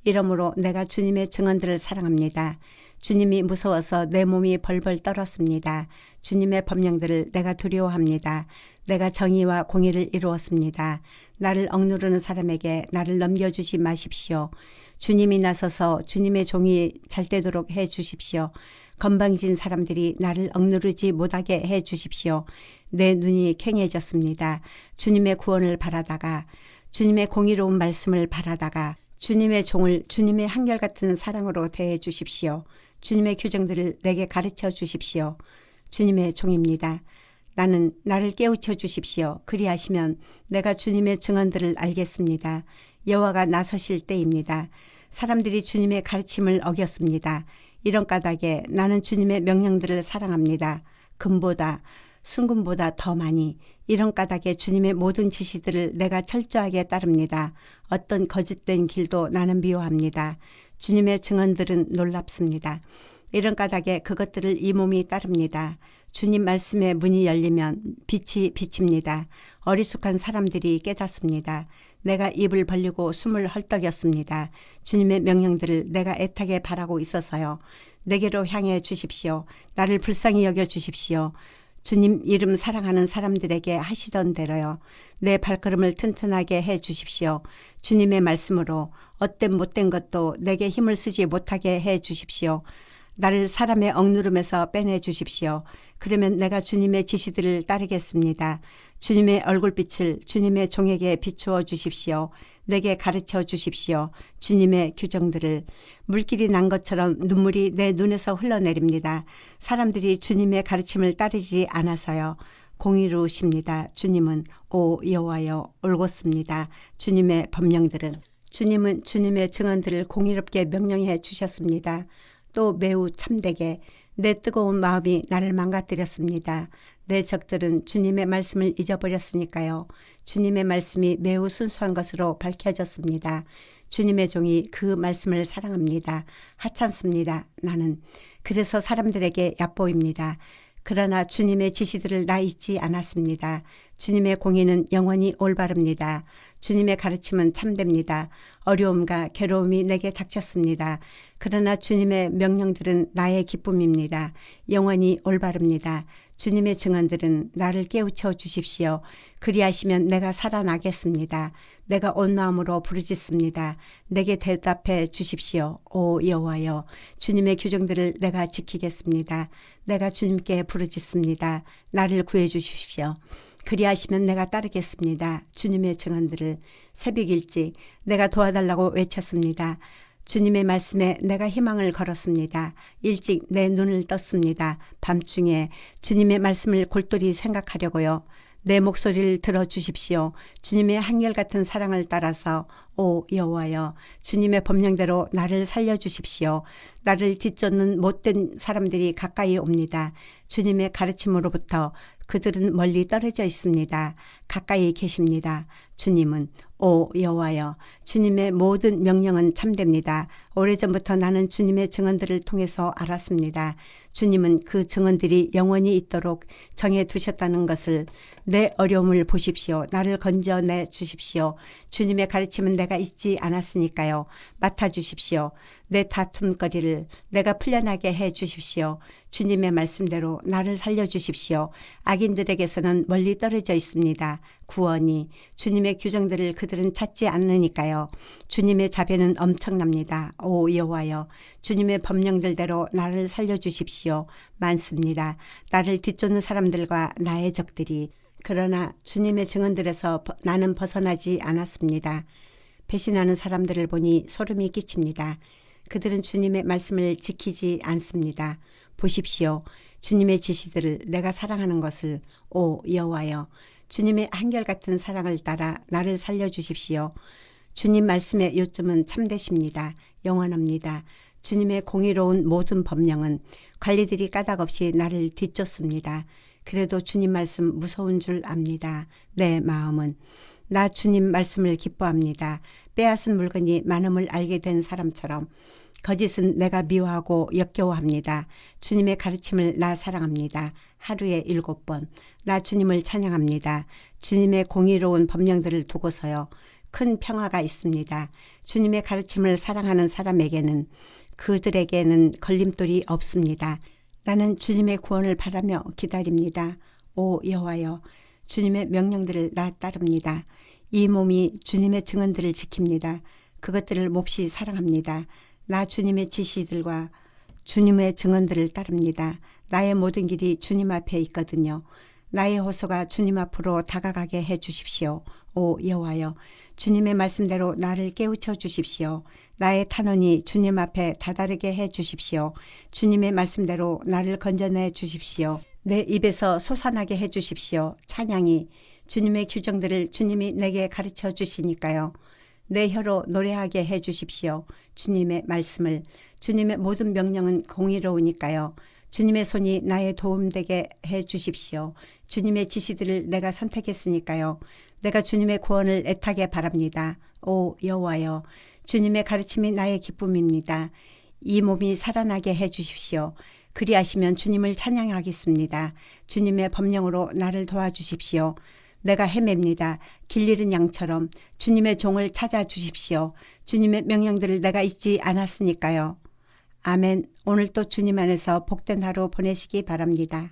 이러므로 내가 주님의 증언들을 사랑합니다. 주님이 무서워서 내 몸이 벌벌 떨었습니다. 주님의 법령들을 내가 두려워합니다. 내가 정의와 공의를 이루었습니다. 나를 억누르는 사람에게 나를 넘겨주지 마십시오. 주님이 나서서 주님의 종이 잘되도록 해 주십시오. 건방진 사람들이 나를 억누르지 못하게 해 주십시오. 내 눈이 캥해졌습니다. 주님의 구원을 바라다가, 주님의 공의로운 말씀을 바라다가 주님의 종을 주님의 한결같은 사랑으로 대해 주십시오. 주님의 규정들을 내게 가르쳐 주십시오. 주님의 종입니다. 나를 깨우쳐 주십시오. 그리하시면 내가 주님의 증언들을 알겠습니다. 여호와가 나서실 때입니다. 사람들이 주님의 가르침을 어겼습니다. 이런 까닭에 나는 주님의 명령들을 사랑합니다. 금보다 순금보다 더 많이. 이런 까닭에 주님의 모든 지시들을 내가 철저하게 따릅니다. 어떤 거짓된 길도 나는 미워합니다. 주님의 증언들은 놀랍습니다. 이런 까닭에 그것들을 이 몸이 따릅니다. 주님 말씀의 문이 열리면 빛이 비칩니다. 어리숙한 사람들이 깨닫습니다. 내가 입을 벌리고 숨을 헐떡였습니다. 주님의 명령들을 내가 애타게 바라고 있어서요. 내게로 향해 주십시오. 나를 불쌍히 여겨 주십시오. 주님 이름 사랑하는 사람들에게 하시던 대로요. 내 발걸음을 튼튼하게 해 주십시오. 주님의 말씀으로 헛된 못된 것도 내게 힘을 쓰지 못하게 해 주십시오. 나를 사람의 억누름에서 빼내 주십시오. 그러면 내가 주님의 지시들을 따르겠습니다. 주님의 얼굴빛을 주님의 종에게 비추어 주십시오. 내게 가르쳐 주십시오. 주님의 규정들을. 물길이 난 것처럼 눈물이 내 눈에서 흘러내립니다. 사람들이 주님의 가르침을 따르지 않아서요. 공의로우십니다. 주님은 오 여호와여 올곧습니다. 주님의 법령들은. 주님은 주님의 증언들을 공의롭게 명령해 주셨습니다. 또 매우 참되게 내 뜨거운 마음이 나를 망가뜨렸습니다. 내 적들은 주님의 말씀을 잊어버렸으니까요. 주님의 말씀이 매우 순수한 것으로 밝혀졌습니다. 주님의 종이 그 말씀을 사랑합니다. 하찮습니다. 나는. 그래서 사람들에게 얕보입니다. 그러나 주님의 지시들을 나 잊지 않았습니다. 주님의 공의는 영원히 올바릅니다. 주님의 가르침은 참됩니다. 어려움과 괴로움이 내게 닥쳤습니다. 그러나 주님의 명령들은 나의 기쁨입니다. 영원히 올바릅니다. 주님의 증언들은 나를 깨우쳐 주십시오. 그리하시면 내가 살아나겠습니다. 내가 온 마음으로 부르짖습니다. 내게 대답해 주십시오. 오 여호와여, 주님의 규정들을 내가 지키겠습니다. 내가 주님께 부르짖습니다. 나를 구해 주십시오. 그리하시면 내가 따르겠습니다. 주님의 증언들을. 새벽 일찍 내가 도와달라고 외쳤습니다. 주님의 말씀에 내가 희망을 걸었습니다. 일찍 내 눈을 떴습니다. 밤중에 주님의 말씀을 골똘히 생각하려고요. 내 목소리를 들어주십시오. 주님의 한결같은 사랑을 따라서 오 여호와여, 주님의 법령대로 나를 살려주십시오. 나를 뒤쫓는 못된 사람들이 가까이 옵니다. 주님의 가르침으로부터 그들은 멀리 떨어져 있습니다. 가까이 계십니다. 주님은 오 여호와여, 주님의 모든 명령은 참됩니다. 오래전부터 나는 주님의 증언들을 통해서 알았습니다. 주님은 그 증언들이 영원히 있도록 정해 두셨다는 것을. 내 어려움을 보십시오. 나를 건져내 주십시오. 주님의 가르침은 내가 잊지 않았으니까요. 맡아주십시오. 내 다툼거리를 내가 풀려나게 해 주십시오. 주님의 말씀대로 나를 살려주십시오. 악인들에게서는 멀리 떨어져 있습니다. 구원이. 주님의 규정들을 그들은 찾지 않으니까요. 주님의 자비는 엄청납니다. 오 여호와여, 주님의 법령들대로 나를 살려주십시오. 많습니다. 나를 뒤쫓는 사람들과 나의 적들이. 그러나 주님의 증언들에서 나는 벗어나지 않았습니다. 배신하는 사람들을 보니 소름이 끼칩니다. 그들은 주님의 말씀을 지키지 않습니다. 보십시오. 주님의 지시들을 내가 사랑하는 것을. 오 여호와여, 주님의 한결같은 사랑을 따라 나를 살려주십시오. 주님 말씀의 요점은 참되십니다. 영원합니다. 주님의 공의로운 모든 법령은 관리들이 까닭없이 나를 뒤쫓습니다. 그래도 주님 말씀 무서운 줄 압니다. 내 마음은. 나 주님 말씀을 기뻐합니다. 빼앗은 물건이 많음을 알게 된 사람처럼. 거짓은 내가 미워하고 역겨워합니다. 주님의 가르침을 나 사랑합니다. 하루에 7번. 나 주님을 찬양합니다. 주님의 공의로운 법령들을 두고서요. 큰 평화가 있습니다. 주님의 가르침을 사랑하는 사람에게는, 그들에게는 걸림돌이 없습니다. 나는 주님의 구원을 바라며 기다립니다. 오 여호와여, 주님의 명령들을 나 따릅니다. 이 몸이 주님의 증언들을 지킵니다. 그것들을 몹시 사랑합니다. 나 주님의 지시들과 주님의 증언들을 따릅니다. 나의 모든 길이 주님 앞에 있거든요. 나의 호소가 주님 앞으로 다가가게 해 주십시오. 오 여호와여, 주님의 말씀대로 나를 깨우쳐 주십시오. 나의 탄원이 주님 앞에 다다르게 해 주십시오. 주님의 말씀대로 나를 건져내 주십시오. 내 입에서 솟아나게 해 주십시오. 찬양이. 주님의 규정들을 주님이 내게 가르쳐 주시니까요. 내 혀로 노래하게 해 주십시오. 주님의 말씀을. 주님의 모든 명령은 공의로우니까요. 주님의 손이 나의 도움되게 해 주십시오. 주님의 지시들을 내가 선택했으니까요. 내가 주님의 구원을 애타게 바랍니다. 오 여호와여, 주님의 가르침이 나의 기쁨입니다. 이 몸이 살아나게 해 주십시오. 그리하시면 주님을 찬양하겠습니다. 주님의 법령으로 나를 도와주십시오. 내가 헤맵니다. 길 잃은 양처럼. 주님의 종을 찾아주십시오. 주님의 명령들을 내가 잊지 않았으니까요. 아멘. 오늘 또 주님 안에서 복된 하루 보내시기 바랍니다.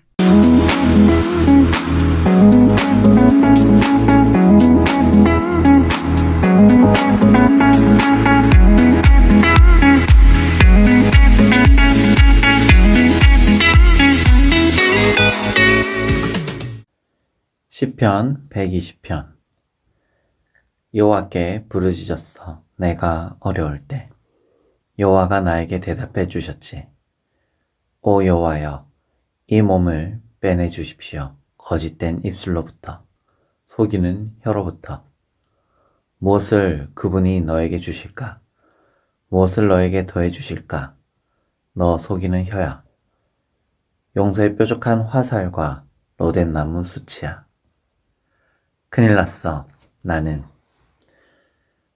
시편 120편. 여호와께 부르짖었어. 내가 어려울 때 여호와가 나에게 대답해 주셨지. 오 여호와여, 이 몸을 빼내 주십시오. 거짓된 입술로부터, 속이는 혀로부터. 무엇을 그분이 너에게 주실까? 무엇을 너에게 더해 주실까? 너 속이는 혀야. 용서의 뾰족한 화살과 로덴 나무 수치야. 큰일 났어. 나는.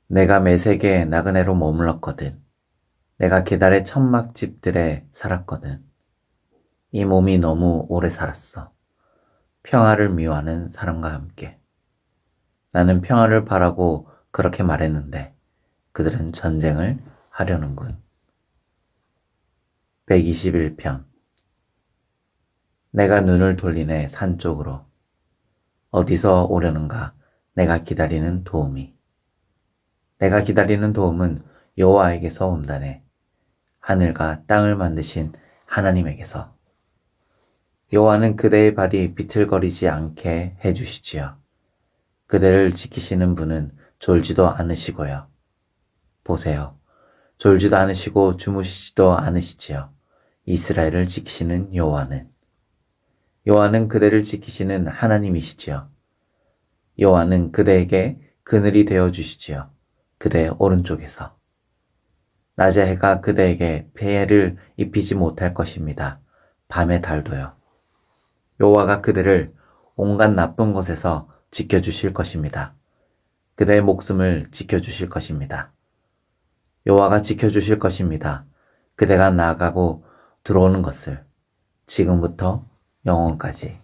내가 메색의 나그네로 머물렀거든. 내가 게달의 천막집들에 살았거든. 이 몸이 너무 오래 살았어. 평화를 미워하는 사람과 함께. 나는 평화를 바라고 그렇게 말했는데 그들은 전쟁을 하려는군. 121편. 내가 눈을 돌리네 산 쪽으로. 어디서 오려는가 내가 기다리는 도움이. 내가 기다리는 도움은 여호와에게서 온다네. 하늘과 땅을 만드신 하나님에게서. 여호와는 그대의 발이 비틀거리지 않게 해주시지요. 그대를 지키시는 분은 졸지도 않으시고요. 보세요. 졸지도 않으시고 주무시지도 않으시지요. 이스라엘을 지키시는 여호와는. 여호와는 그대를 지키시는 하나님이시지요. 여호와는 그대에게 그늘이 되어 주시지요. 그대의 오른쪽에서. 낮의 해가 그대에게 폐해를 입히지 못할 것입니다. 밤의 달도요. 여호와가 그대를 온갖 나쁜 것에서 지켜주실 것입니다. 그대의 목숨을 지켜주실 것입니다. 여호와가 지켜주실 것입니다. 그대가 나가고 들어오는 것을 지금부터 영원까지.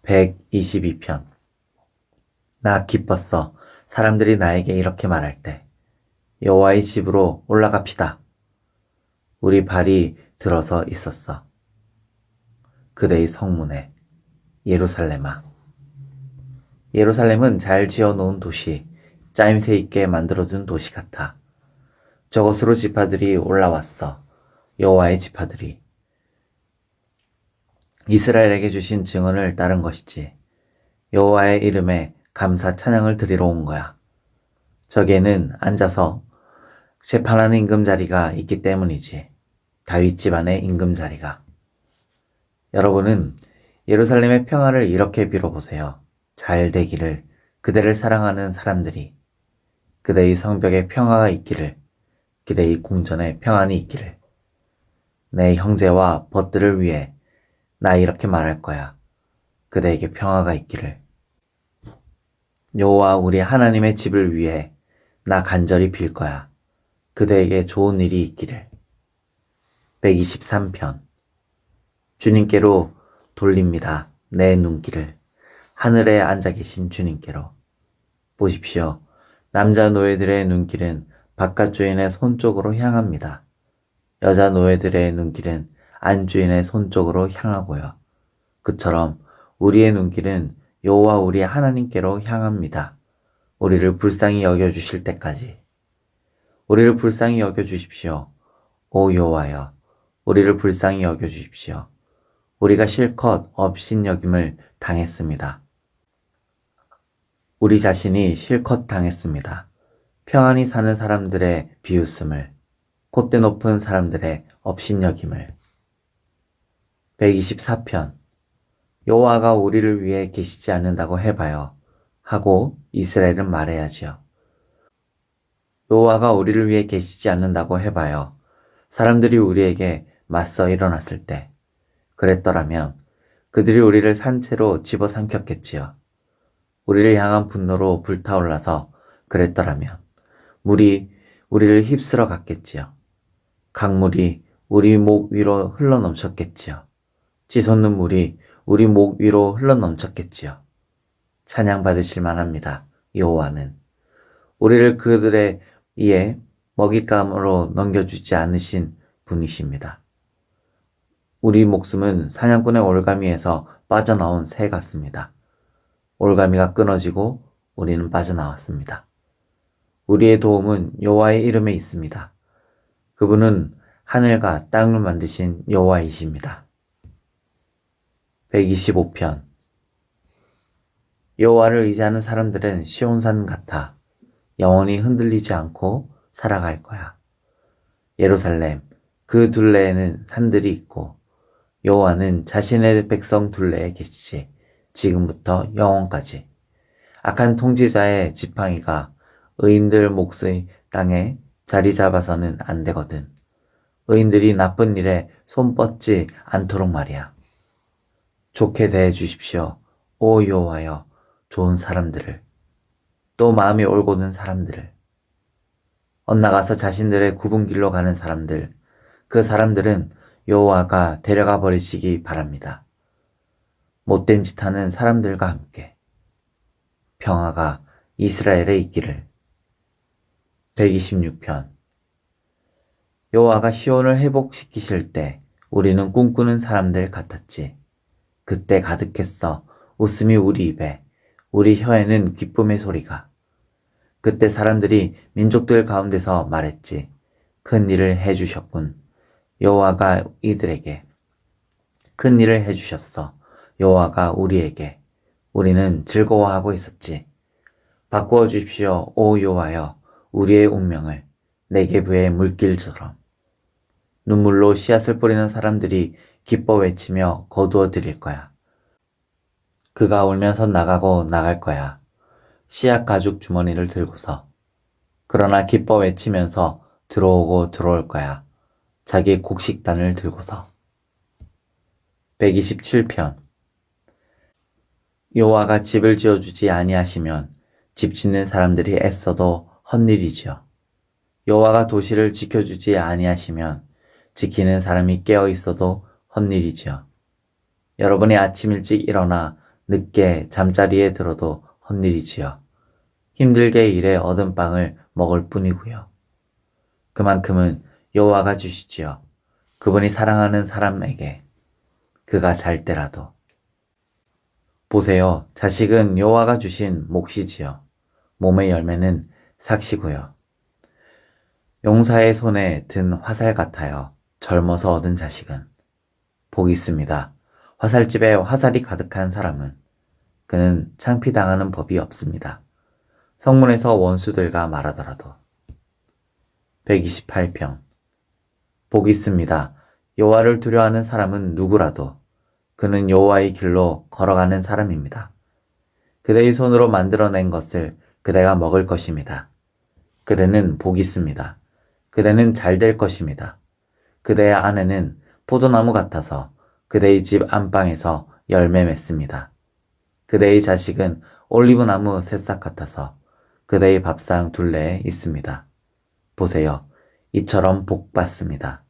122편. 나 기뻤어. 사람들이 나에게 이렇게 말할 때. 여호와의 집으로 올라갑시다. 우리 발이 들어서 있었어. 그대의 성문에. 예루살렘아. 예루살렘은 잘 지어놓은 도시, 짜임새 있게 만들어둔 도시 같아. 저것으로 지파들이 올라왔어. 여호와의 지파들이. 이스라엘에게 주신 증언을 따른 것이지. 여호와의 이름에 감사 찬양을 드리러 온 거야. 저기에는 앉아서 재판하는 임금자리가 있기 때문이지. 다윗 집안의 임금자리가. 여러분은 예루살렘의 평화를 이렇게 빌어보세요. 잘 되기를, 그대를 사랑하는 사람들이. 그대의 성벽에 평화가 있기를, 그대의 궁전에 평안이 있기를. 내 형제와 벗들을 위해 나 이렇게 말할 거야. 그대에게 평화가 있기를. 여호와 우리 하나님의 집을 위해 나 간절히 빌 거야. 그대에게 좋은 일이 있기를. 123편. 주님께로 돌립니다. 내 눈길을. 하늘에 앉아 계신 주님께로. 보십시오. 남자 노예들의 눈길은 바깥 주인의 손 쪽으로 향합니다. 여자 노예들의 눈길은 안 주인의 손 쪽으로 향하고요. 그처럼 우리의 눈길은 여호와 우리 하나님께로 향합니다. 우리를 불쌍히 여겨주실 때까지. 우리를 불쌍히 여겨주십시오. 오 여호와여, 우리를 불쌍히 여겨주십시오. 우리가 실컷 업신여김을 당했습니다. 우리 자신이 실컷 당했습니다. 평안히 사는 사람들의 비웃음을, 콧대 높은 사람들의 업신여김을. 124편. 여호와가 우리를 위해 계시지 않는다고 해봐요. 하고 이스라엘은 말해야지요. 여호와가 우리를 위해 계시지 않는다고 해봐요. 사람들이 우리에게 맞서 일어났을 때. 그랬더라면 그들이 우리를 산채로 집어삼켰겠지요. 우리를 향한 분노로 불타올라서 그랬더라면 물이 우리를 휩쓸어 갔겠지요. 강물이 우리 목 위로 흘러넘쳤겠지요. 치솟는 물이 우리 목 위로 흘러넘쳤겠지요. 찬양받으실 만합니다. 여호와는. 우리를 그들의 이에 먹잇감으로 넘겨주지 않으신 분이십니다. 우리 목숨은 사냥꾼의 올가미에서 빠져나온 새 같습니다. 올가미가 끊어지고 우리는 빠져나왔습니다. 우리의 도움은 여호와의 이름에 있습니다. 그분은 하늘과 땅을 만드신 여호와이십니다. 125편. 여호와를 의지하는 사람들은 시온산 같아 영원히 흔들리지 않고 살아갈 거야. 예루살렘, 그 둘레에는 산들이 있고 여호와는 자신의 백성 둘레에 계시지 지금부터 영원까지. 악한 통치자의 지팡이가 의인들 몫의 땅에 자리 잡아서는 안 되거든. 의인들이 나쁜 일에 손 뻗지 않도록 말이야. 좋게 대해 주십시오. 오 여호와여, 좋은 사람들을, 또 마음이 올곧은 사람들을. 엇나가서 자신들의 굽은 길로 가는 사람들, 그 사람들은 여호와가 데려가 버리시기 바랍니다. 못된 짓 하는 사람들과 함께 평화가 이스라엘에 있기를. 126편. 여호와가 시온을 회복시키실 때 우리는 꿈꾸는 사람들 같았지. 그때 가득했어 웃음이 우리 입에, 우리 혀에는 기쁨의 소리가. 그때 사람들이 민족들 가운데서 말했지. 큰 일을 해주셨군. 여호와가 이들에게 큰 일을 해주셨어. 여호와가 우리에게. 우리는 즐거워하고 있었지. 바꾸어 주십시오. 오 여호와여, 우리의 운명을 네게브의 물길처럼. 눈물로 씨앗을 뿌리는 사람들이 기뻐 외치며 거두어 드릴 거야. 그가 울면서 나가고 나갈 거야. 씨앗 가죽 주머니를 들고서. 그러나 기뻐 외치면서 들어오고 들어올 거야. 자기 곡식단을 들고서. 127편. 여호와가 집을 지어주지 아니하시면 집 짓는 사람들이 애써도 헛일이지요. 여호와가 도시를 지켜주지 아니하시면 지키는 사람이 깨어 있어도 헛일이지요. 여러분이 아침 일찍 일어나 늦게 잠자리에 들어도 헛일이지요. 힘들게 일해 얻은 빵을 먹을 뿐이고요. 그만큼은 여호와가 주시지요. 그분이 사랑하는 사람에게. 그가 잘 때라도. 보세요. 자식은 여호와가 주신 몫이지요. 몸의 열매는 삭시고요. 용사의 손에 든 화살 같아요. 젊어서 얻은 자식은. 복이 있습니다. 화살집에 화살이 가득한 사람은. 그는 창피당하는 법이 없습니다. 성문에서 원수들과 말하더라도. 128평. 복이 있습니다. 여호와를 두려워하는 사람은 누구라도 그는 여호와의 길로 걸어가는 사람입니다. 그대의 손으로 만들어낸 것을 그대가 먹을 것입니다. 그대는 복이 있습니다. 그대는 잘 될 것입니다. 그대의 아내는 포도나무 같아서 그대의 집 안방에서 열매 맺습니다. 그대의 자식은 올리브나무 새싹 같아서 그대의 밥상 둘레에 있습니다. 보세요. 이처럼 복 받습니다.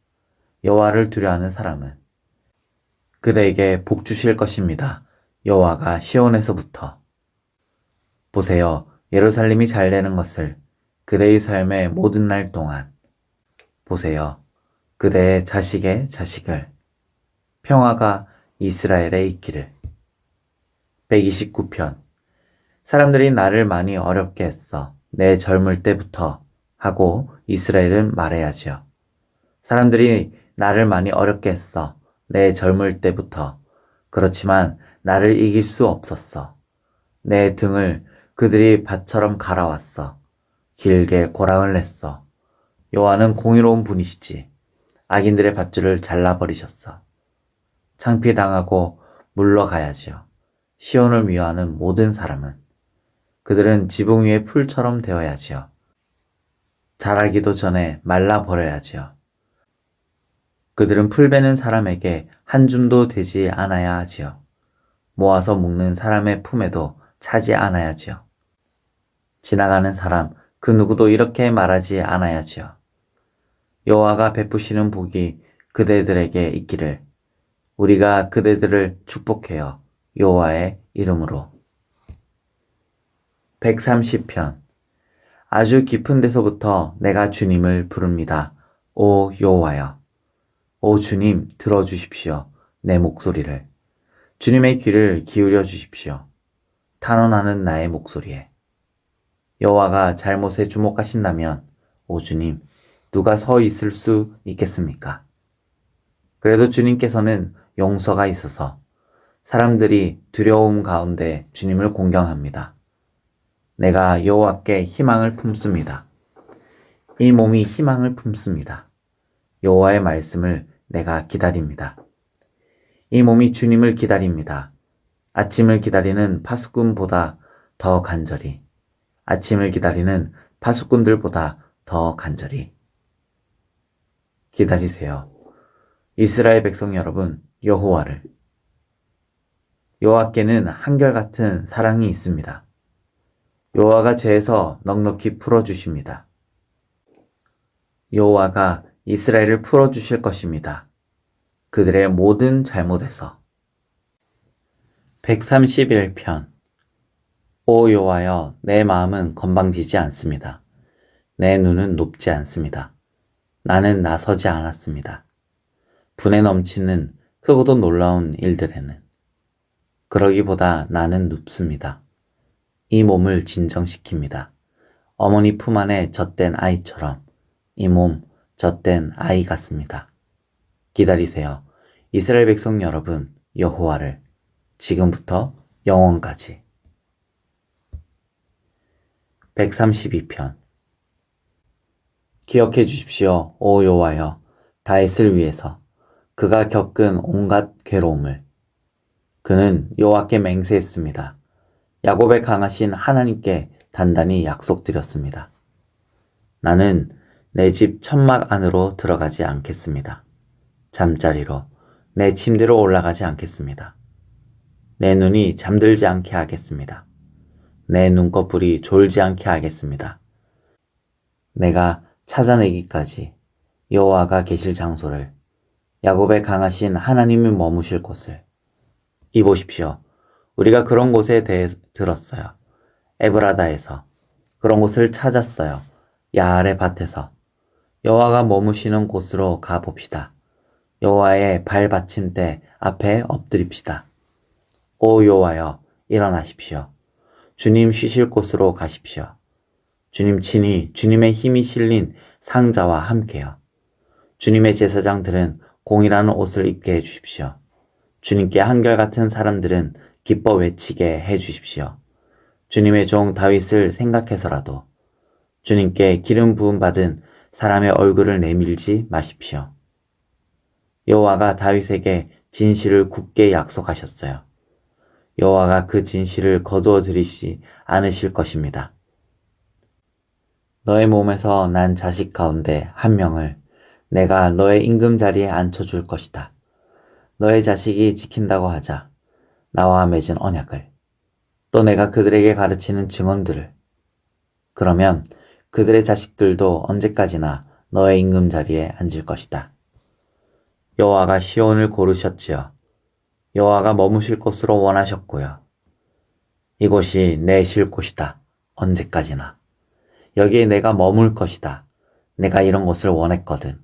여호와를 두려워하는 사람은. 그대에게 복 주실 것입니다. 여호와가 시온에서부터. 보세요. 예루살렘이 잘 되는 것을 그대의 삶의 모든 날 동안. 보세요. 그대의 자식의 자식을. 평화가 이스라엘에 있기를. 129편. 사람들이 나를 많이 어렵게 했어. 내 젊을 때부터 하고 이스라엘은 말해야지요. 사람들이 나를 많이 어렵게 했어. 내 젊을 때부터. 그렇지만 나를 이길 수 없었어. 내 등을 그들이 밭처럼 갈아왔어. 길게 고랑을 냈어. 여호와는 공의로운 분이시지. 악인들의 밧줄을 잘라버리셨어. 창피당하고 물러가야지요. 시온을 미워하는 모든 사람은. 그들은 지붕 위의 풀처럼 되어야지요. 자라기도 전에 말라버려야지요. 그들은 풀 베는 사람에게 한 줌도 되지 않아야 하지요. 모아서 묶는 사람의 품에도 차지 않아야지요. 지나가는 사람 그 누구도 이렇게 말하지 않아야지요. 여호와가 베푸시는 복이 그대들에게 있기를. 우리가 그대들을 축복해요. 여호와의 이름으로. 130편. 아주 깊은 데서부터 내가 주님을 부릅니다. 오 여호와여. 오 주님, 들어주십시오. 내 목소리를. 주님의 귀를 기울여 주십시오. 탄원하는 나의 목소리에. 여호와가 잘못에 주목하신다면 오 주님, 누가 서 있을 수 있겠습니까? 그래도 주님께서는 용서가 있어서 사람들이 두려움 가운데 주님을 공경합니다. 내가 여호와께 희망을 품습니다. 이 몸이 희망을 품습니다. 여호와의 말씀을 내가 기다립니다. 이 몸이 주님을 기다립니다. 아침을 기다리는 파수꾼보다 더 간절히, 아침을 기다리는 파수꾼들보다 더 간절히 기다리세요. 이스라엘 백성 여러분, 여호와를. 여호와께는 한결같은 사랑이 있습니다. 여호와가 죄에서 넉넉히 풀어주십니다. 여호와가 이스라엘을 풀어주실 것입니다. 그들의 모든 잘못에서. 131편. 오 여호와여, 내 마음은 건방지지 않습니다. 내 눈은 높지 않습니다. 나는 나서지 않았습니다. 분에 넘치는 크고도 놀라운 일들에는. 그러기보다 나는 눕습니다. 이 몸을 진정시킵니다. 어머니 품 안에 젖된 아이처럼 이 몸 젖된 아이 같습니다. 기다리세요. 이스라엘 백성 여러분, 여호와를. 지금부터 영원까지. 132편. 기억해 주십시오, 오 여호와여, 다윗을 위해서 그가 겪은 온갖 괴로움을. 그는 여호와께 맹세했습니다. 야곱의 강하신 하나님께 단단히 약속드렸습니다. 나는 내 집 천막 안으로 들어가지 않겠습니다. 잠자리로 내 침대로 올라가지 않겠습니다. 내 눈이 잠들지 않게 하겠습니다. 내 눈꺼풀이 졸지 않게 하겠습니다. 내가 찾아내기까지 여호와가 계실 장소를, 야곱의 강하신 하나님이 머무실 곳을. 이보십시오. 우리가 그런 곳에 대해 들었어요. 에브라다에서. 그런 곳을 찾았어요. 야알의 밭에서. 여호와가 머무시는 곳으로 가봅시다. 여호와의 발받침대 앞에 엎드립시다. 오 여호와여, 일어나십시오. 주님 쉬실 곳으로 가십시오. 주님 친히 주님의 힘이 실린 상자와 함께요. 주님의 제사장들은 공이라는 옷을 입게 해주십시오. 주님께 한결같은 사람들은 기뻐 외치게 해주십시오. 주님의 종 다윗을 생각해서라도 주님께 기름 부음 받은 사람의 얼굴을 내밀지 마십시오. 여호와가 다윗에게 진실을 굳게 약속하셨어요. 여호와가 그 진실을 거두어 들이지 않으실 것입니다. 너의 몸에서 난 자식 가운데 한 명을 내가 너의 임금 자리에 앉혀줄 것이다. 너의 자식이 지킨다고 하자 나와 맺은 언약을, 또 내가 그들에게 가르치는 증언들을. 그러면 그들의 자식들도 언제까지나 너의 임금 자리에 앉을 것이다. 여호와가 시온을 고르셨지요. 여호와가 머무실 곳으로 원하셨고요. 이곳이 내 쉴 곳이다. 언제까지나. 여기에 내가 머물 것이다. 내가 이런 곳을 원했거든.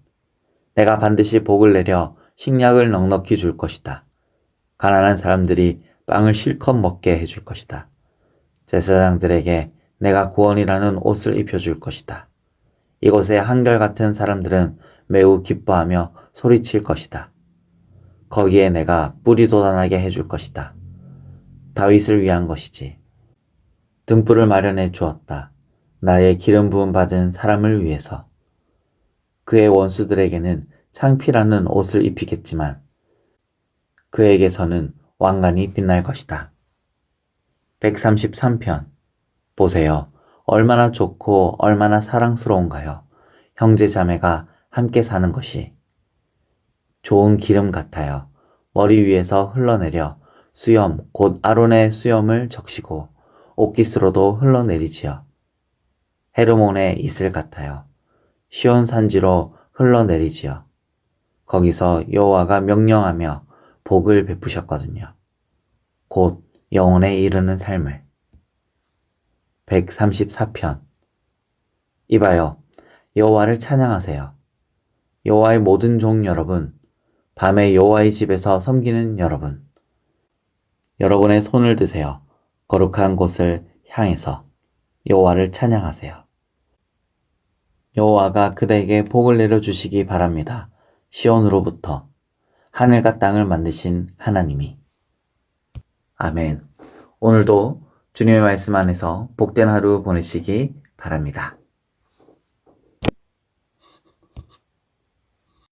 내가 반드시 복을 내려 식량을 넉넉히 줄 것이다. 가난한 사람들이 빵을 실컷 먹게 해줄 것이다. 제사장들에게 내가 구원이라는 옷을 입혀줄 것이다. 이곳에 한결같은 사람들은 매우 기뻐하며 소리칠 것이다. 거기에 내가 뿔이 돋아나게 해줄 것이다. 다윗을 위한 것이지. 등불을 마련해 주었다. 나의 기름 부음 받은 사람을 위해서. 그의 원수들에게는 창피라는 옷을 입히겠지만 그에게서는 왕관이 빛날 것이다. 133편. 보세요. 얼마나 좋고 얼마나 사랑스러운가요. 형제 자매가 함께 사는 것이. 좋은 기름 같아요. 머리 위에서 흘러내려 수염, 곧 아론의 수염을 적시고 옥기스로도 흘러내리지요. 헤르몬의 이슬 같아요. 시온 산지로 흘러내리지요. 거기서 여호와가 명령하며 복을 베푸셨거든요. 곧 영혼에 이르는 삶을. 134편. 이봐요. 여호와를 찬양하세요. 여호와의 모든 종 여러분, 밤에 여호와의 집에서 섬기는 여러분. 여러분의 손을 드세요. 거룩한 곳을 향해서 여호와를 찬양하세요. 여호와가 그대에게 복을 내려주시기 바랍니다. 시온으로부터 하늘과 땅을 만드신 하나님이. 아멘. 오늘도 주님의 말씀 안에서 복된 하루 보내시기 바랍니다.